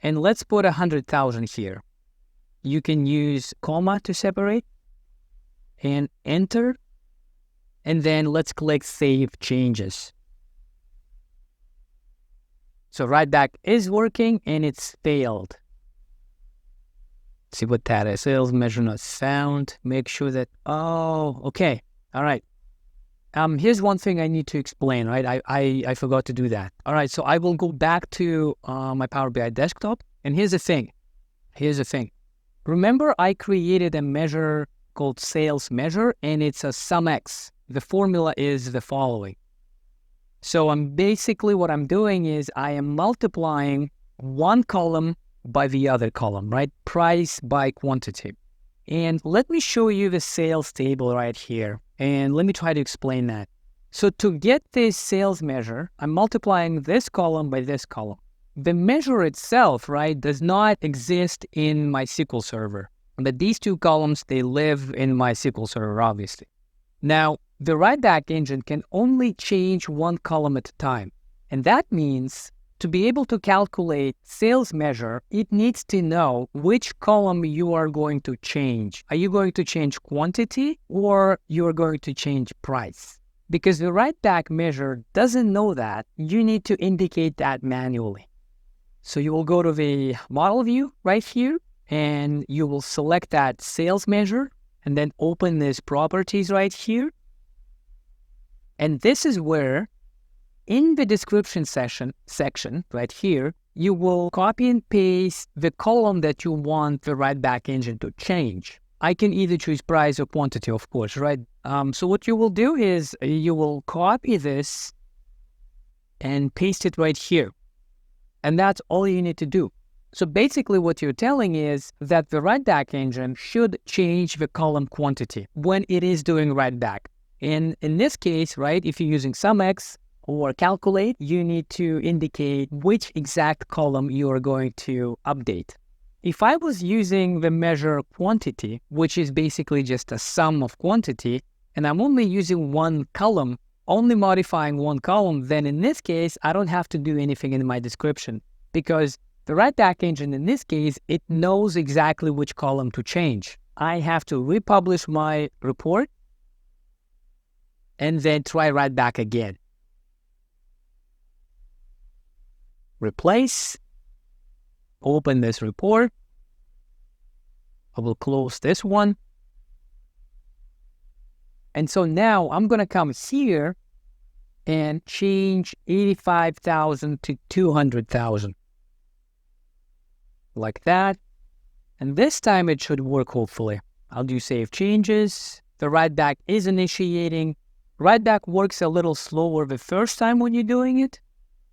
and let's put 100,000 here. You can use comma to separate and enter. And then let's click Save Changes. So Writeback is working and it's failed. See what that is. Sales measure not found. Make sure that, okay. All right. Here's one thing I need to explain, right? I forgot to do that. All right. So I will go back to my Power BI desktop. And here's the thing. Remember I created a measure called sales measure and it's a SumX. The formula is the following. So what I'm doing is I am multiplying one column by the other column, right? Price by quantity. And let me show you the sales table right here. And let me try to explain that. So to get this sales measure, I'm multiplying this column by this column. The measure itself, right, does not exist in my SQL Server. But these two columns, they live in my SQL Server, obviously. Now, the Writeback engine can only change one column at a time. And that means to be able to calculate sales measure, it needs to know which column you are going to change. Are you going to change quantity or you are going to change price? Because the Writeback measure doesn't know that. You need to indicate that manually. So you will go to the model view right here and you will select that sales measure and then open this properties right here. And this is where in the description section right here, you will copy and paste the column that you want the Writeback engine to change. I can either choose price or quantity, of course, right? So what you will do is you will copy this and paste it right here. And that's all you need to do. So basically what you're telling is that the Writeback engine should change the column quantity when it is doing Writeback. And in this case, right, if you're using SumX or calculate, you need to indicate which exact column you are going to update. If I was using the measure quantity, which is basically just a sum of quantity, and I'm only using one column, only modifying one column, then in this case, I don't have to do anything in my description because the Writeback engine in this case, it knows exactly which column to change. I have to republish my report and then try Writeback again. Replace, open this report. I will close this one. And so now I'm going to come here and change 85,000 to 200,000. Like that. And this time it should work, hopefully. I'll do save changes. The Writeback is initiating. Writeback works a little slower the first time when you're doing it.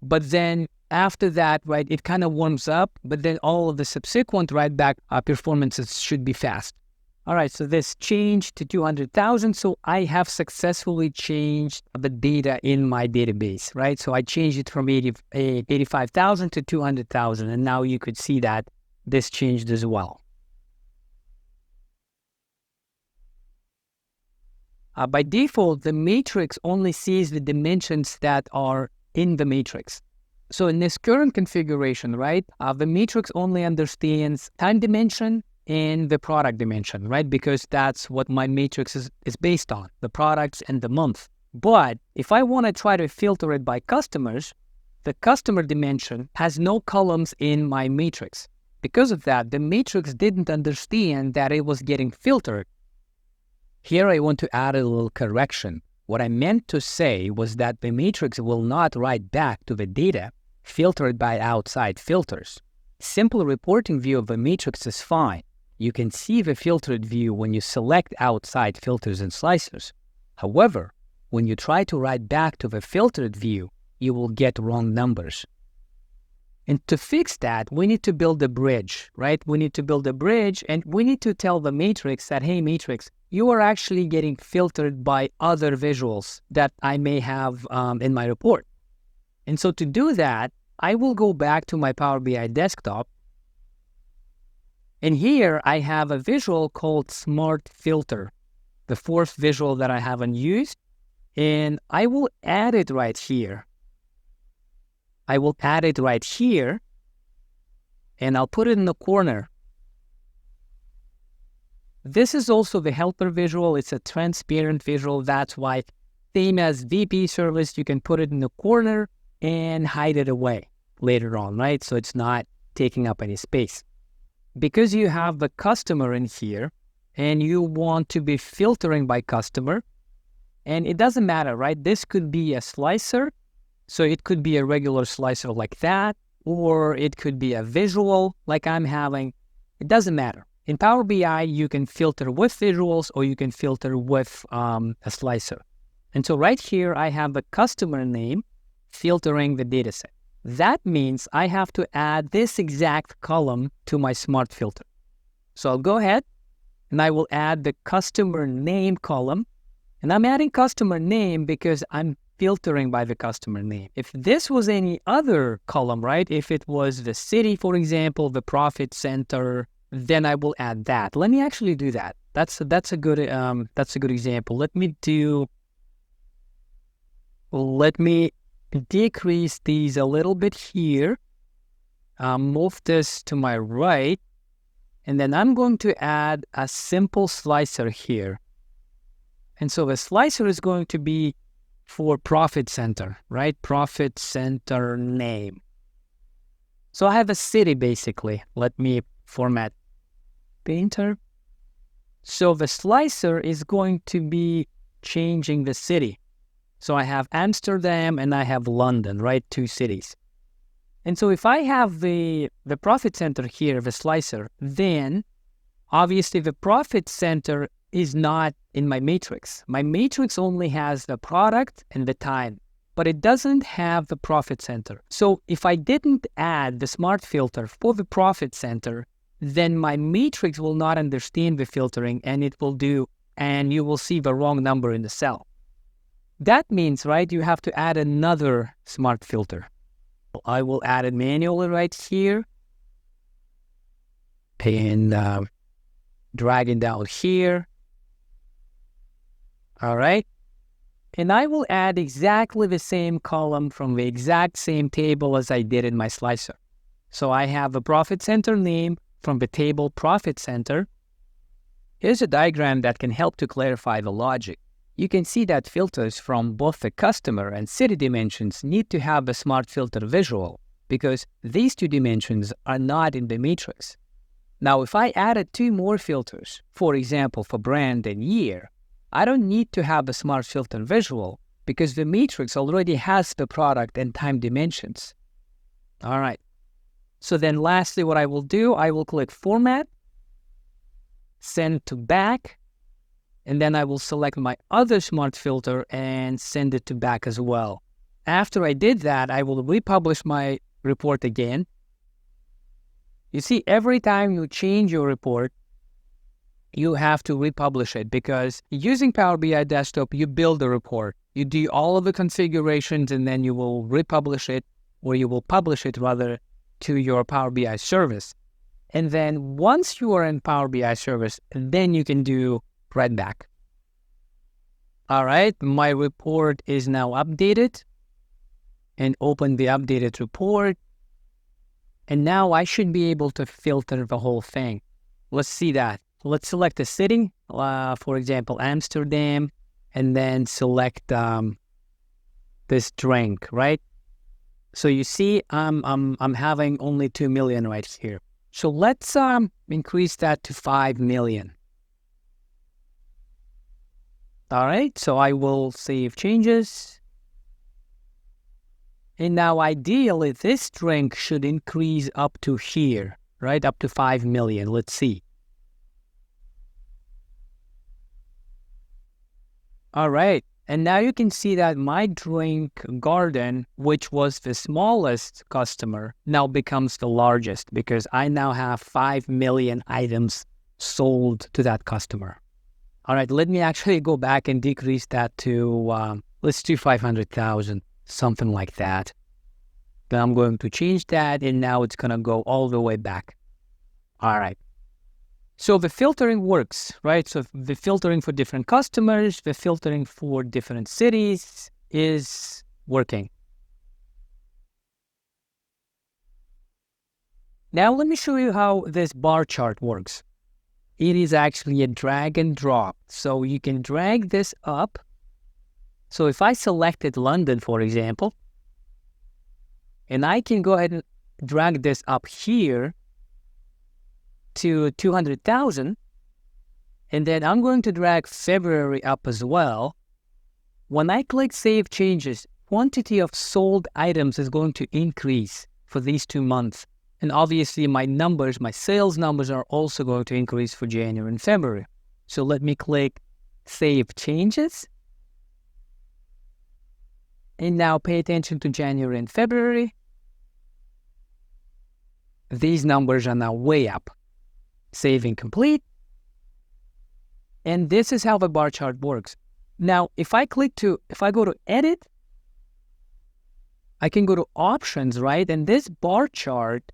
But then after that, right, it kind of warms up. But then all of the subsequent Writeback performances should be fast. All right, so this changed to 200,000. So I have successfully changed the data in my database, right? So I changed it from 85,000 to 200,000. And now you could see that this changed as well. By default, the matrix only sees the dimensions that are in the matrix. So in this current configuration, right, the matrix only understands time dimension and the product dimension, right? Because that's what my matrix is based on, the products and the month. But if I want to try to filter it by customers, the customer dimension has no columns in my matrix. Because of that, the matrix didn't understand that it was getting filtered. Here I want to add a little correction. What I meant to say was that the matrix will not write back to the data filtered by outside filters. Simple reporting view of the matrix is fine. You can see the filtered view when you select outside filters and slicers. However, when you try to write back to the filtered view, you will get wrong numbers. And to fix that, we need to build a bridge, right? We need to build a bridge, and we need to tell the matrix that, hey, matrix, you are actually getting filtered by other visuals that I may have in my report. And so to do that, I will go back to my Power BI desktop. And here I have a visual called Smart Filter, the fourth visual that I haven't used. And I will add it right here. And I'll put it in the corner. This is also the helper visual. It's a transparent visual. That's why, same as VP service, you can put it in the corner and hide it away later on, right? So it's not taking up any space. Because you have the customer in here and you want to be filtering by customer, and it doesn't matter, right? This could be a slicer. So it could be a regular slicer like that, or it could be a visual like I'm having. It doesn't matter. In Power BI, you can filter with visuals or you can filter with a slicer. And so right here, I have the customer name filtering the dataset. That means I have to add this exact column to my smart filter. So I'll go ahead and I will add the customer name column. And I'm adding customer name because I'm filtering by the customer name. If this was any other column, right? If it was the city, for example, the profit center, then I will add that. Let me actually do that. That's a good example. Let me decrease these a little bit here. Move this to my right, and then I'm going to add a simple slicer here. And so the slicer is going to be for profit center, right? Profit center name. So I have a city basically. Let me format painter. So the slicer is going to be changing the city. So I have Amsterdam and I have London, right? Two cities. And so if I have the profit center here, the slicer, then obviously the profit center is not in my matrix. My matrix only has the product and the time, but it doesn't have the profit center. So if I didn't add the smart filter for the profit center, then my matrix will not understand the filtering and and you will see the wrong number in the cell. That means, right, you have to add another smart filter. I will add it manually right here and drag it down here. All right. And I will add exactly the same column from the exact same table as I did in my slicer. So I have a profit center name from the table profit center. Here's a diagram that can help to clarify the logic. You can see that filters from both the customer and city dimensions need to have a smart filter visual because these two dimensions are not in the matrix. Now, if I added two more filters, for example, for brand and year, I don't need to have a smart filter visual because the matrix already has the product and time dimensions. All right. So then lastly, what I will do, I will click Format, Send to Back, and then I will select my other smart filter and send it to back as well. After I did that, I will republish my report again. You see, every time you change your report, you have to republish it because using Power BI Desktop, you build a report. You do all of the configurations and then you will republish it, or you will publish it rather, to your Power BI service. And then once you are in Power BI service, then you can do Writeback. All right, my report is now updated, and open the updated report. And now I should be able to filter the whole thing. Let's see that. Let's select a city, for example, Amsterdam, and then select this drink, right? So you see, I'm having only 2 million right here. So let's increase that to 5 million. All right, so I will save changes. And now ideally, this drink should increase up to here, right? Up to 5 million. Let's see. All right. And now you can see that my drink garden, which was the smallest customer, now becomes the largest because I now have 5 million items sold to that customer. All right, let me actually go back and decrease that to, let's do 500,000, something like that. Then I'm going to change that, and now it's going to go all the way back. All right. So the filtering works, right? So the filtering for different customers, the filtering for different cities is working. Now let me show you how this bar chart works. It is actually a drag and drop. So you can drag this up. So if I selected London, for example, and I can go ahead and drag this up here to 200,000, and then I'm going to drag February up as well. When I click Save Changes, quantity of sold items is going to increase for these 2 months. And obviously my numbers, my sales numbers are also going to increase for January and February. So let me click Save Changes. And now pay attention to January and February. These numbers are now way up. Saving complete. And this is how the bar chart works. Now, if I go to Edit, I can go to Options, right? And this bar chart,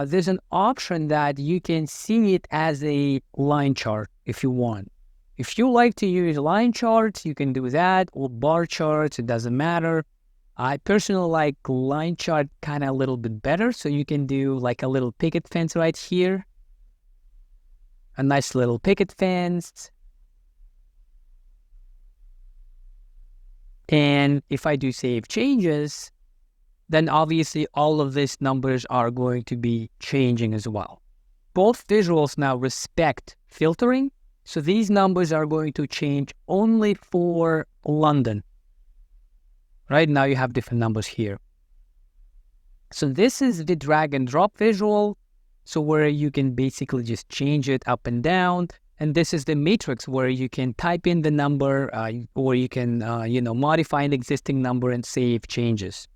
there's an option that you can see it as a line chart if you want. If you like to use line charts, you can do that, or bar charts, it doesn't matter. I personally like line chart kind of a little bit better, so you can do like a little picket fence right here. A nice little picket fence. And if I do Save Changes, then obviously all of these numbers are going to be changing as well. Both visuals now respect filtering, so these numbers are going to change only for London. Right now you have different numbers here. So this is the drag and drop visual, so where you can basically just change it up and down. And this is the matrix where you can type in the number or you can modify an existing number and save changes.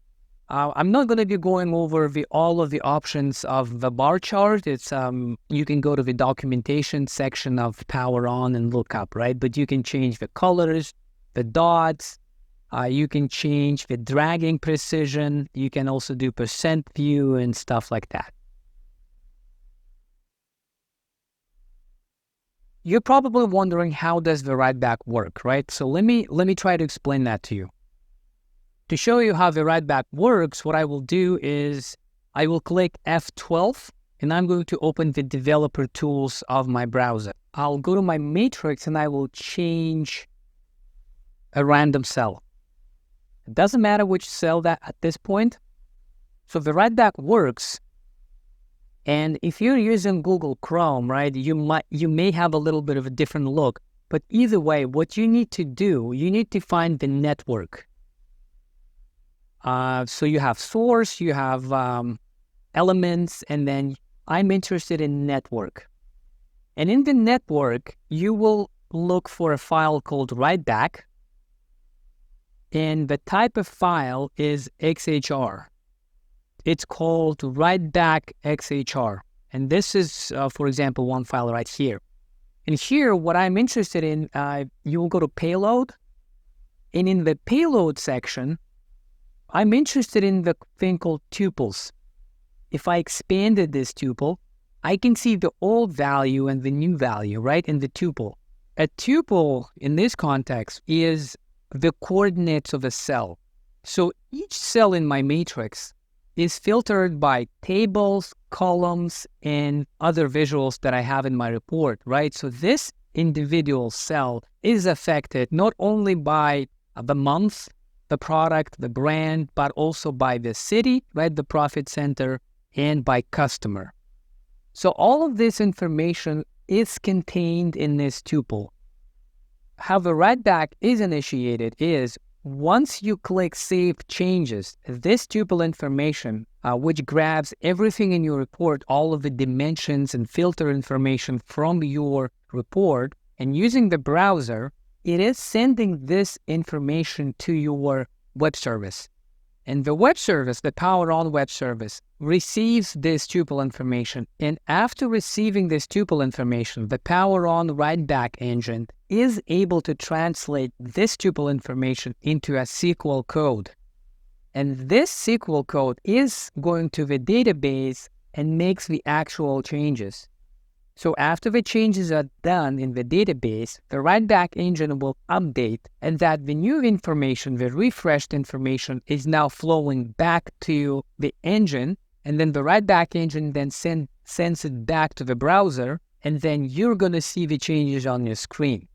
I'm not going to be going over all of the options of the bar chart. It's you can go to the documentation section of Power On and look up, right? But you can change the colors, the dots. You can change the dragging precision. You can also do percent view and stuff like that. You're probably wondering, how does the Writeback work, right? So let me try to explain that to you. To show you how the Writeback works, what I will do is I will click F12 and I'm going to open the developer tools of my browser. I'll go to my matrix and I will change a random cell. It doesn't matter which cell that at this point. So the Writeback works. And if you're using Google Chrome, right, you may have a little bit of a different look. But either way, what you need to do, you need to find the network. So you have source, you have elements, and then I'm interested in network. And in the network, you will look for a file called Writeback. And the type of file is XHR. It's called Writeback XHR. And this is, for example, one file right here. And here, what I'm interested in, you will go to Payload. And in the Payload section, I'm interested in the thing called tuples. If I expanded this tuple, I can see the old value and the new value, right, in the tuple. A tuple, in this context, is the coordinates of a cell. So each cell in my matrix is filtered by tables, columns, and other visuals that I have in my report, right? So this individual cell is affected not only by the month, the product, the brand, but also by the city, right, the profit center, and by customer. So all of this information is contained in this tuple. How the Writeback is initiated is once you click Save Changes, this tuple information, which grabs everything in your report, all of the dimensions and filter information from your report, and using the browser, it is sending this information to your web service. And the web service, the Power On web service, receives this tuple information. And after receiving this tuple information, the Power On Writeback engine is able to translate this tuple information into a SQL code. And this SQL code is going to the database and makes the actual changes. So after the changes are done in the database, the Writeback engine will update, and that the new information, the refreshed information, is now flowing back to the engine, and then the Writeback engine then sends it back to the browser, and then you're going to see the changes on your screen.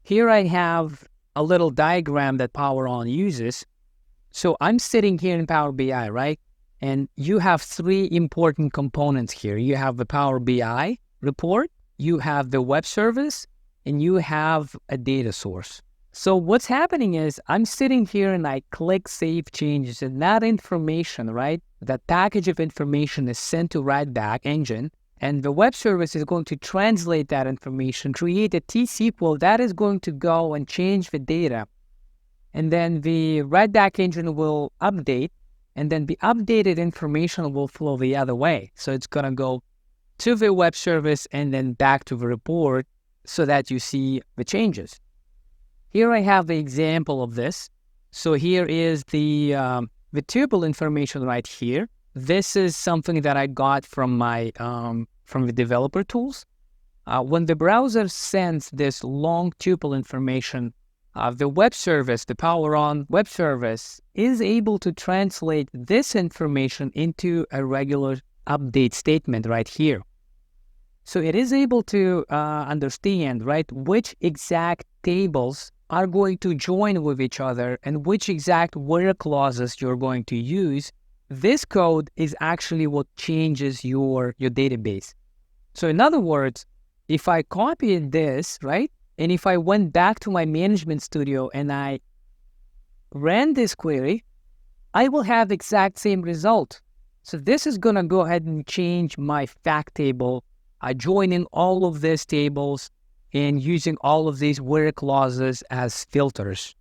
Here I have a little diagram that Power On uses. So I'm sitting here in Power BI, right? And you have three important components here. You have the Power BI report, you have the web service, and you have a data source. So what's happening is I'm sitting here and I click Save Changes, and that information, right, that package of information is sent to Writeback engine, and the web service is going to translate that information, create a T-SQL that is going to go and change the data. And then the Writeback engine will update, and then the updated information will flow the other way. So it's going to go to the web service and then back to the report so that you see the changes. Here I have the example of this. So here is the tuple information right here. This is something that I got from my from the developer tools. When the browser sends this long tuple information, the web service, the Power On web service, is able to translate this information into a regular update statement right here. So it is able to understand, right, which exact tables are going to join with each other and which exact where clauses you're going to use. This code is actually what changes your database. So in other words, if I copied this, right, and if I went back to my management studio and I ran this query, I will have the exact same result. So this is going to go ahead and change my fact table, joining all of these tables and using all of these where clauses as filters.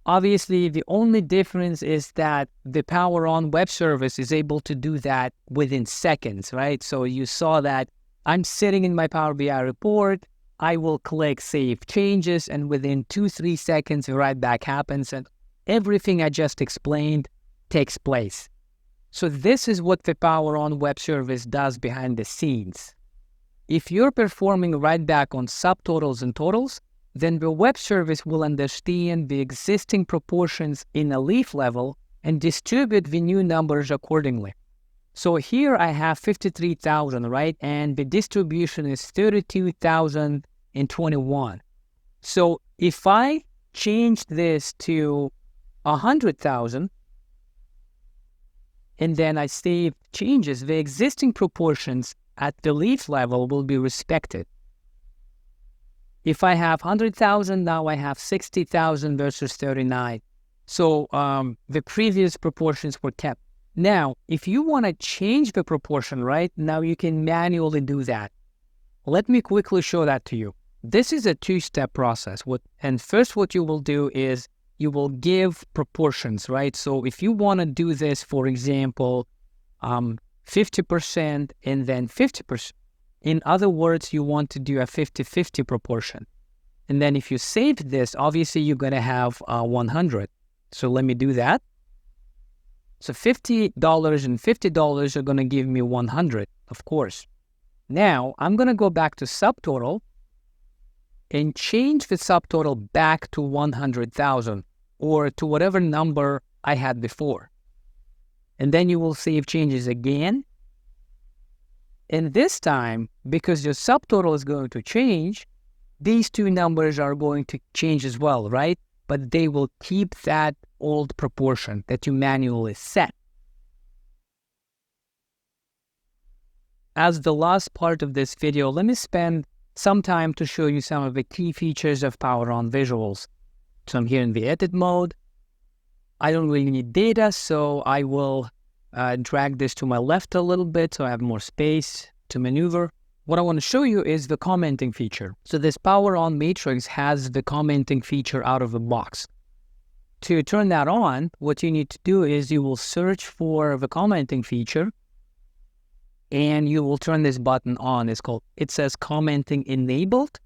Obviously, the only difference is that the Power On web service is able to do that within seconds, right? So you saw that I'm sitting in my Power BI report, I will click Save Changes, and within 2-3 seconds, the Writeback happens, and everything I just explained takes place. So this is what the Power On web service does behind the scenes. If you're performing Writeback on subtotals and totals, then the web service will understand the existing proportions in a leaf level and distribute the new numbers accordingly. So here I have 53,000, right? And the distribution is 32,021. So if I change this to 100,000, and then I save changes, the existing proportions at the leaf level will be respected. If I have 100,000, now I have 60,000 versus 39. So the previous proportions were kept. Now, if you want to change the proportion, right, now you can manually do that. Let me quickly show that to you. This is a two-step process. And first what you will do is you will give proportions, right? So if you want to do this, for example, 50% and then 50%. In other words, you want to do a 50-50 proportion. And then if you save this, obviously you're going to have 100. So let me do that. So $50 and $50 are going to give me 100, of course. Now I'm going to go back to subtotal and change the subtotal back to 100,000 or to whatever number I had before. And then you will save changes again. And this time, because your subtotal is going to change, these two numbers are going to change as well, right? But they will keep that old proportion that you manually set. As the last part of this video, let me spend some time to show you some of the key features of Power On visuals. So I'm here in the edit mode. I don't really need data, so I will drag this to my left a little bit so I have more space to maneuver. what I want to show you is the commenting feature. So this Power On matrix has the commenting feature out of the box. To turn that on, what you need to do is you will search for the commenting feature and you will turn this button on. It says commenting enabled.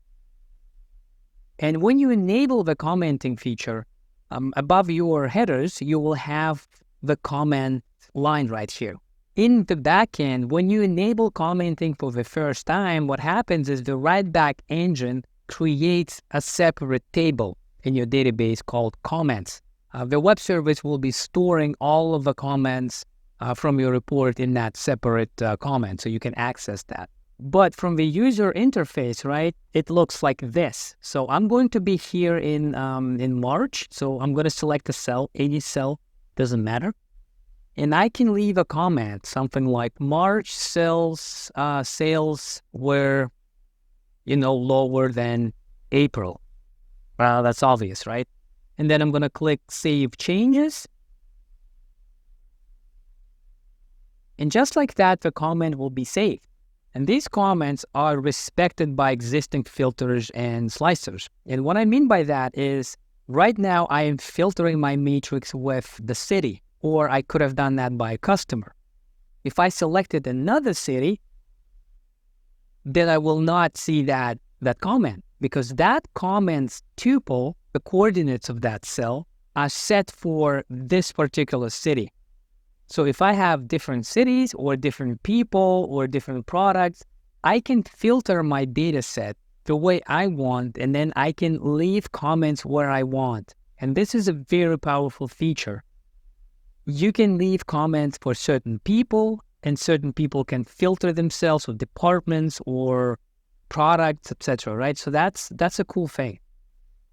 And when you enable the commenting feature, above your headers, you will have the comment line right here. In the backend, when you enable commenting for the first time, what happens is the Writeback engine creates a separate table in your database called comments. The web service will be storing all of the comments from your report in that separate comment, so you can access that. But from the user interface, right, it looks like this. So I'm going to be here in March. So I'm going to select a cell, any cell, doesn't matter. And I can leave a comment, something like March sales were, lower than April. Well, that's obvious, right? And then I'm going to click Save Changes. And just like that, the comment will be saved. And these comments are respected by existing filters and slicers. And what I mean by that is, right now I am filtering my matrix with the city, or I could have done that by customer. If I selected another city, then I will not see that comment, because that comment's tuple, the coordinates of that cell, are set for this particular city. So if I have different cities or different people or different products, I can filter my data set the way I want, and then I can leave comments where I want. And this is a very powerful feature. You can leave comments for certain people, and certain people can filter themselves with departments or products, etc. Right? So that's a cool thing.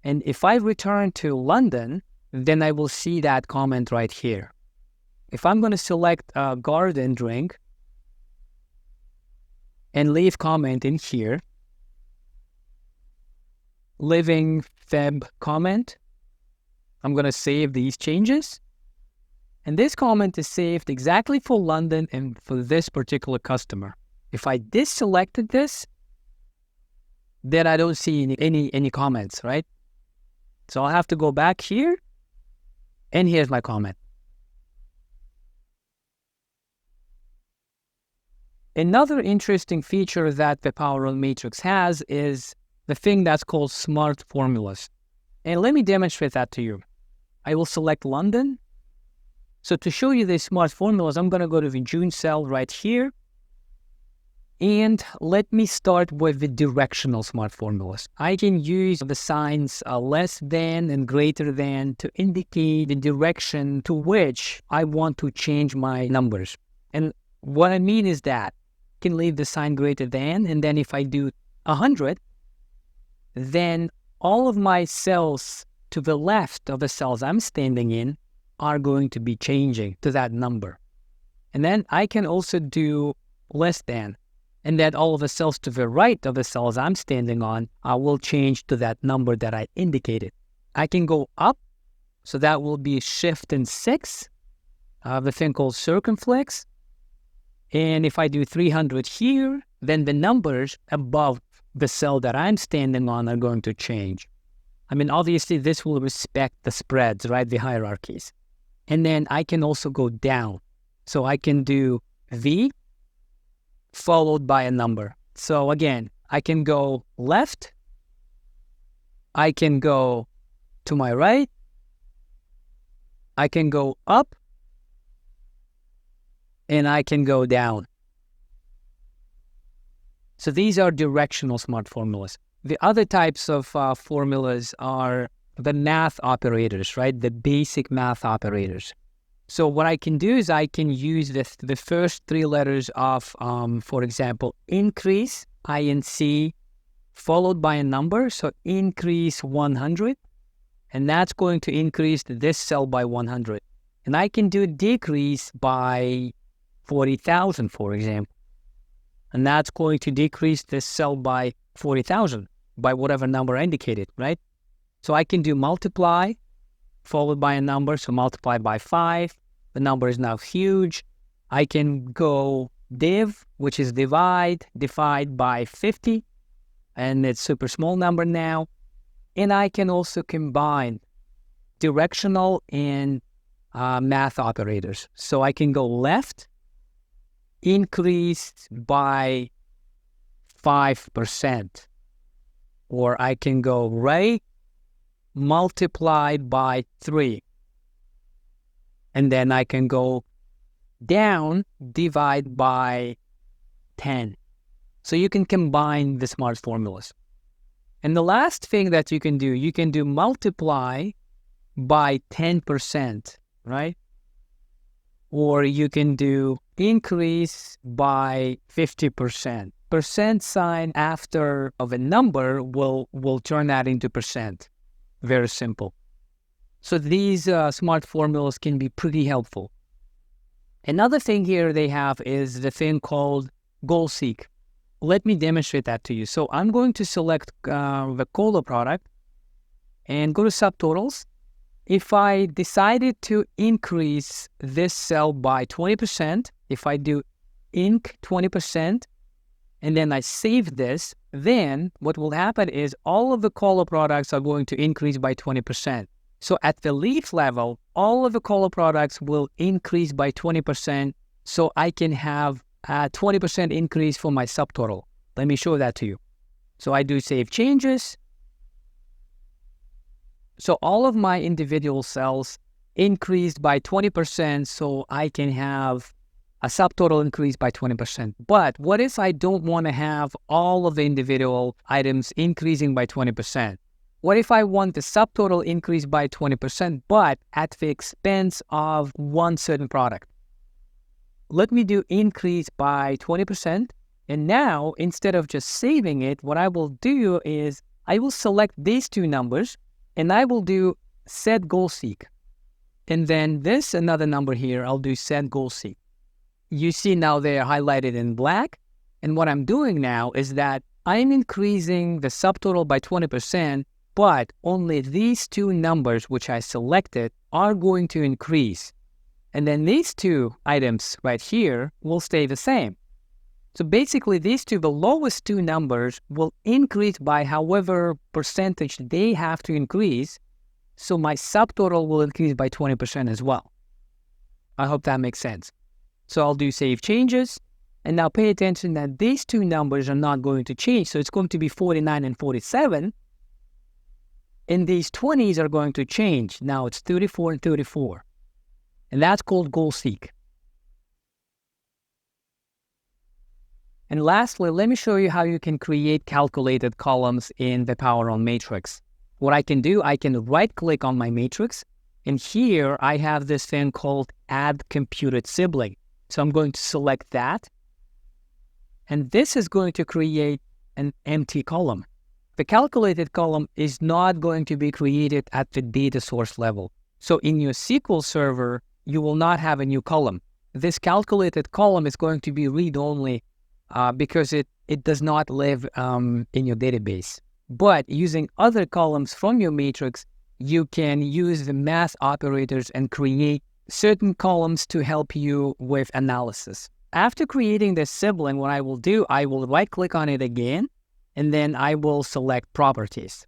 And if I return to London, then I will see that comment right here. If I'm going to select a garden drink and leave comment in here, living Feb comment, I'm going to save these changes. And this comment is saved exactly for London and for this particular customer. If I deselected this, then I don't see any comments, right? So I'll have to go back here, and here's my comment. Another interesting feature that the Power On matrix has is the thing that's called smart formulas. And let me demonstrate that to you. I will select London. So to show you the smart formulas, I'm going to go to the June cell right here. And let me start with the directional smart formulas. I can use the signs less than and greater than to indicate the direction to which I want to change my numbers. And what I mean is that I can leave the sign greater than, and then if I do 100, then all of my cells to the left of the cells I'm standing in are going to be changing to that number. And then I can also do less than, and then all of the cells to the right of the cells I'm standing on will change to that number that I indicated. I can go up, so that will be shift and 6, the thing called circumflex. And if I do 300 here, then the numbers above the cell that I'm standing on are going to change. I mean, obviously, this will respect the spreads, right? The hierarchies. And then I can also go down. So I can do V followed by a number. So again, I can go left. I can go to my right. I can go up. And I can go down. So these are directional smart formulas. The other types of formulas are the math operators, right? The basic math operators. So what I can do is I can use the first 3 letters of, for example, increase, INC, followed by a number. So increase 100, and that's going to increase this cell by 100. And I can do decrease by 40,000, for example. And that's going to decrease this cell by 40,000 by whatever number I indicated, right? So I can do multiply followed by a number. So multiply by 5. The number is now huge. I can go div, which is divide by 50, and it's super small number now. And I can also combine directional and math operators. So I can go left, increase by 5%, or I can go right, multiplied by 3. And then I can go down, divide by 10. So you can combine the smart formulas. And the last thing that you can do multiply by 10%, right? Or you can do increase by 50%. Percent sign after of a number will turn that into percent. Very simple. So these smart formulas can be pretty helpful. Another thing here they have is the thing called goal seek. Let me demonstrate that to you. So I'm going to select the cola product and go to subtotals. If I decided to increase this cell by 20%, if I do inc 20%, and then I save this, then what will happen is all of the cola products are going to increase by 20%. So at the leaf level, all of the cola products will increase by 20%, so I can have a 20% increase for my subtotal. Let me show that to you. So I do save changes. So all of my individual cells increased by 20%, so I can have a subtotal increase by 20%. But what if I don't want to have all of the individual items increasing by 20%? What if I want the subtotal increase by 20%, but at the expense of one certain product? Let me do increase by 20%. And now, instead of just saving it, what I will do is I will select these two numbers and I will do set goal seek. And then this another number here, I'll do set goal seek. You see now they're highlighted in black. And what I'm doing now is that I'm increasing the subtotal by 20%, but only these two numbers which I selected are going to increase. And then these two items right here will stay the same. So basically these two, the lowest two numbers, will increase by however percentage they have to increase. So my subtotal will increase by 20% as well. I hope that makes sense. So I'll do save changes. And now pay attention that these two numbers are not going to change. So it's going to be 49 and 47. And these 20s are going to change. Now it's 34 and 34. And that's called goal seek. And lastly, let me show you how you can create calculated columns in the Power On matrix. What I can do, I can right-click on my matrix. And here I have this thing called Add Computed Sibling. So I'm going to select that. And this is going to create an empty column. The calculated column is not going to be created at the data source level. So in your SQL server, you will not have a new column. This calculated column is going to be read-only because it does not live in your database. But using other columns from your matrix, you can use the math operators and create certain columns to help you with analysis. After creating this sibling, what I will do, I will right-click on it again, and then I will select Properties.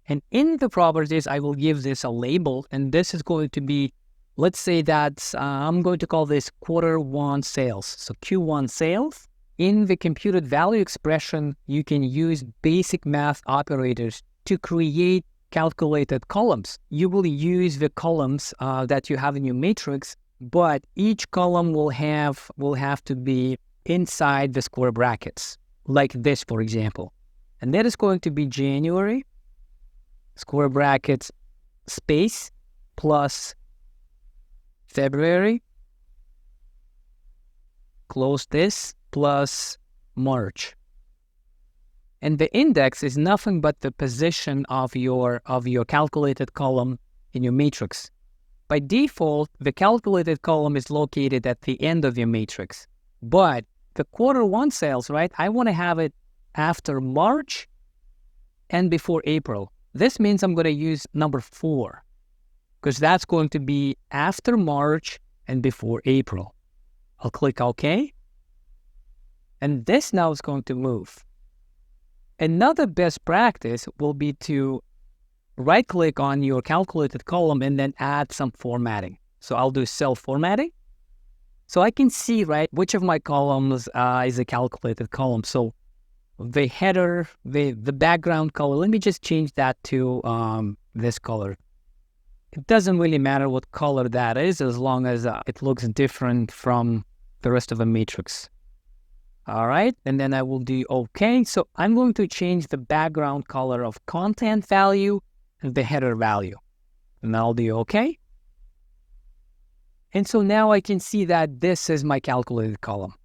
And in the Properties, I will give this a label, and this is going to be, let's say that I'm going to call this Q1 sales. So Q1 sales. In the computed value expression, you can use basic math operators to create calculated columns. You will use the columns that you have in your matrix, but each column will have to be inside the square brackets, like this, for example. And that is going to be January, square brackets, space, plus February, close this, plus March. And the index is nothing but the position of your calculated column in your matrix. By default, the calculated column is located at the end of your matrix. But the Q1 sales, right, I want to have it after March and before April. This means I'm going to use number 4 because that's going to be after March and before April. I'll click OK. And this now is going to move. Another best practice will be to right-click on your calculated column and then add some formatting. So I'll do cell formatting. So I can see, right, which of my columns is a calculated column. So the header, the background color, let me just change that to this color. It doesn't really matter what color that is as long as it looks different from the rest of the matrix. All right, and then I will do OK. So I'm going to change the background color of content value and the header value. And I'll do OK. And so now I can see that this is my calculated column.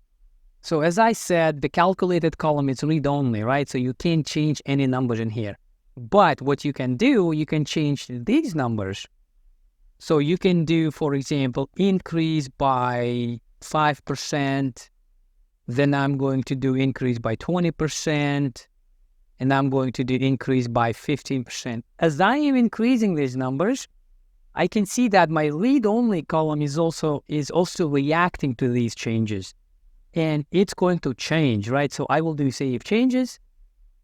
So as I said, the calculated column is read-only, right? So you can't change any numbers in here. But what you can do, you can change these numbers. So you can do, for example, increase by 5%. Then I'm going to do increase by 20. And I'm going to do increase by 15%. As I am increasing these numbers, I can see that my read-only column is also reacting to these changes. And it's going to change, right? So I will do save changes.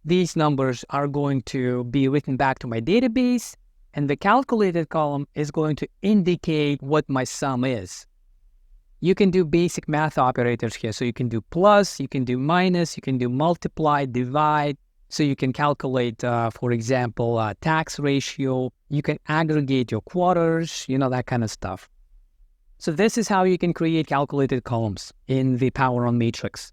These numbers are going to be written back to my database, and the calculated column is going to indicate what my sum is. You can do basic math operators here. So you can do plus, you can do minus, you can do multiply, divide. So you can calculate, for example, tax ratio. You can aggregate your quarters, that kind of stuff. So this is how you can create calculated columns in the Power On Matrix.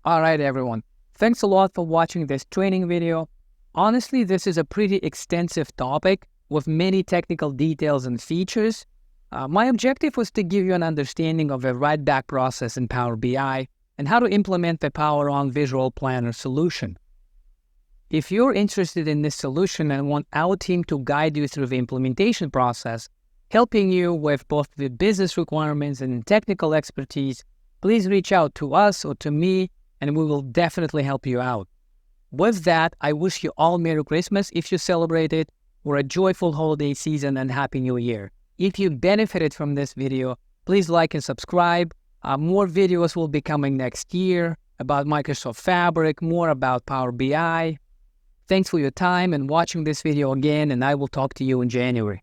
All right, everyone. Thanks a lot for watching this training video. Honestly, this is a pretty extensive topic with many technical details and features. My objective was to give you an understanding of the write-back process in Power BI and how to implement the Power On Visual Planner solution. If you're interested in this solution and want our team to guide you through the implementation process, helping you with both the business requirements and technical expertise, please reach out to us or to me, and we will definitely help you out. With that, I wish you all Merry Christmas if you celebrate it, or a joyful holiday season and Happy New Year. If you benefited from this video, please like and subscribe. More videos will be coming next year about Microsoft Fabric, more about Power BI. Thanks for your time and watching this video again, and I will talk to you in January.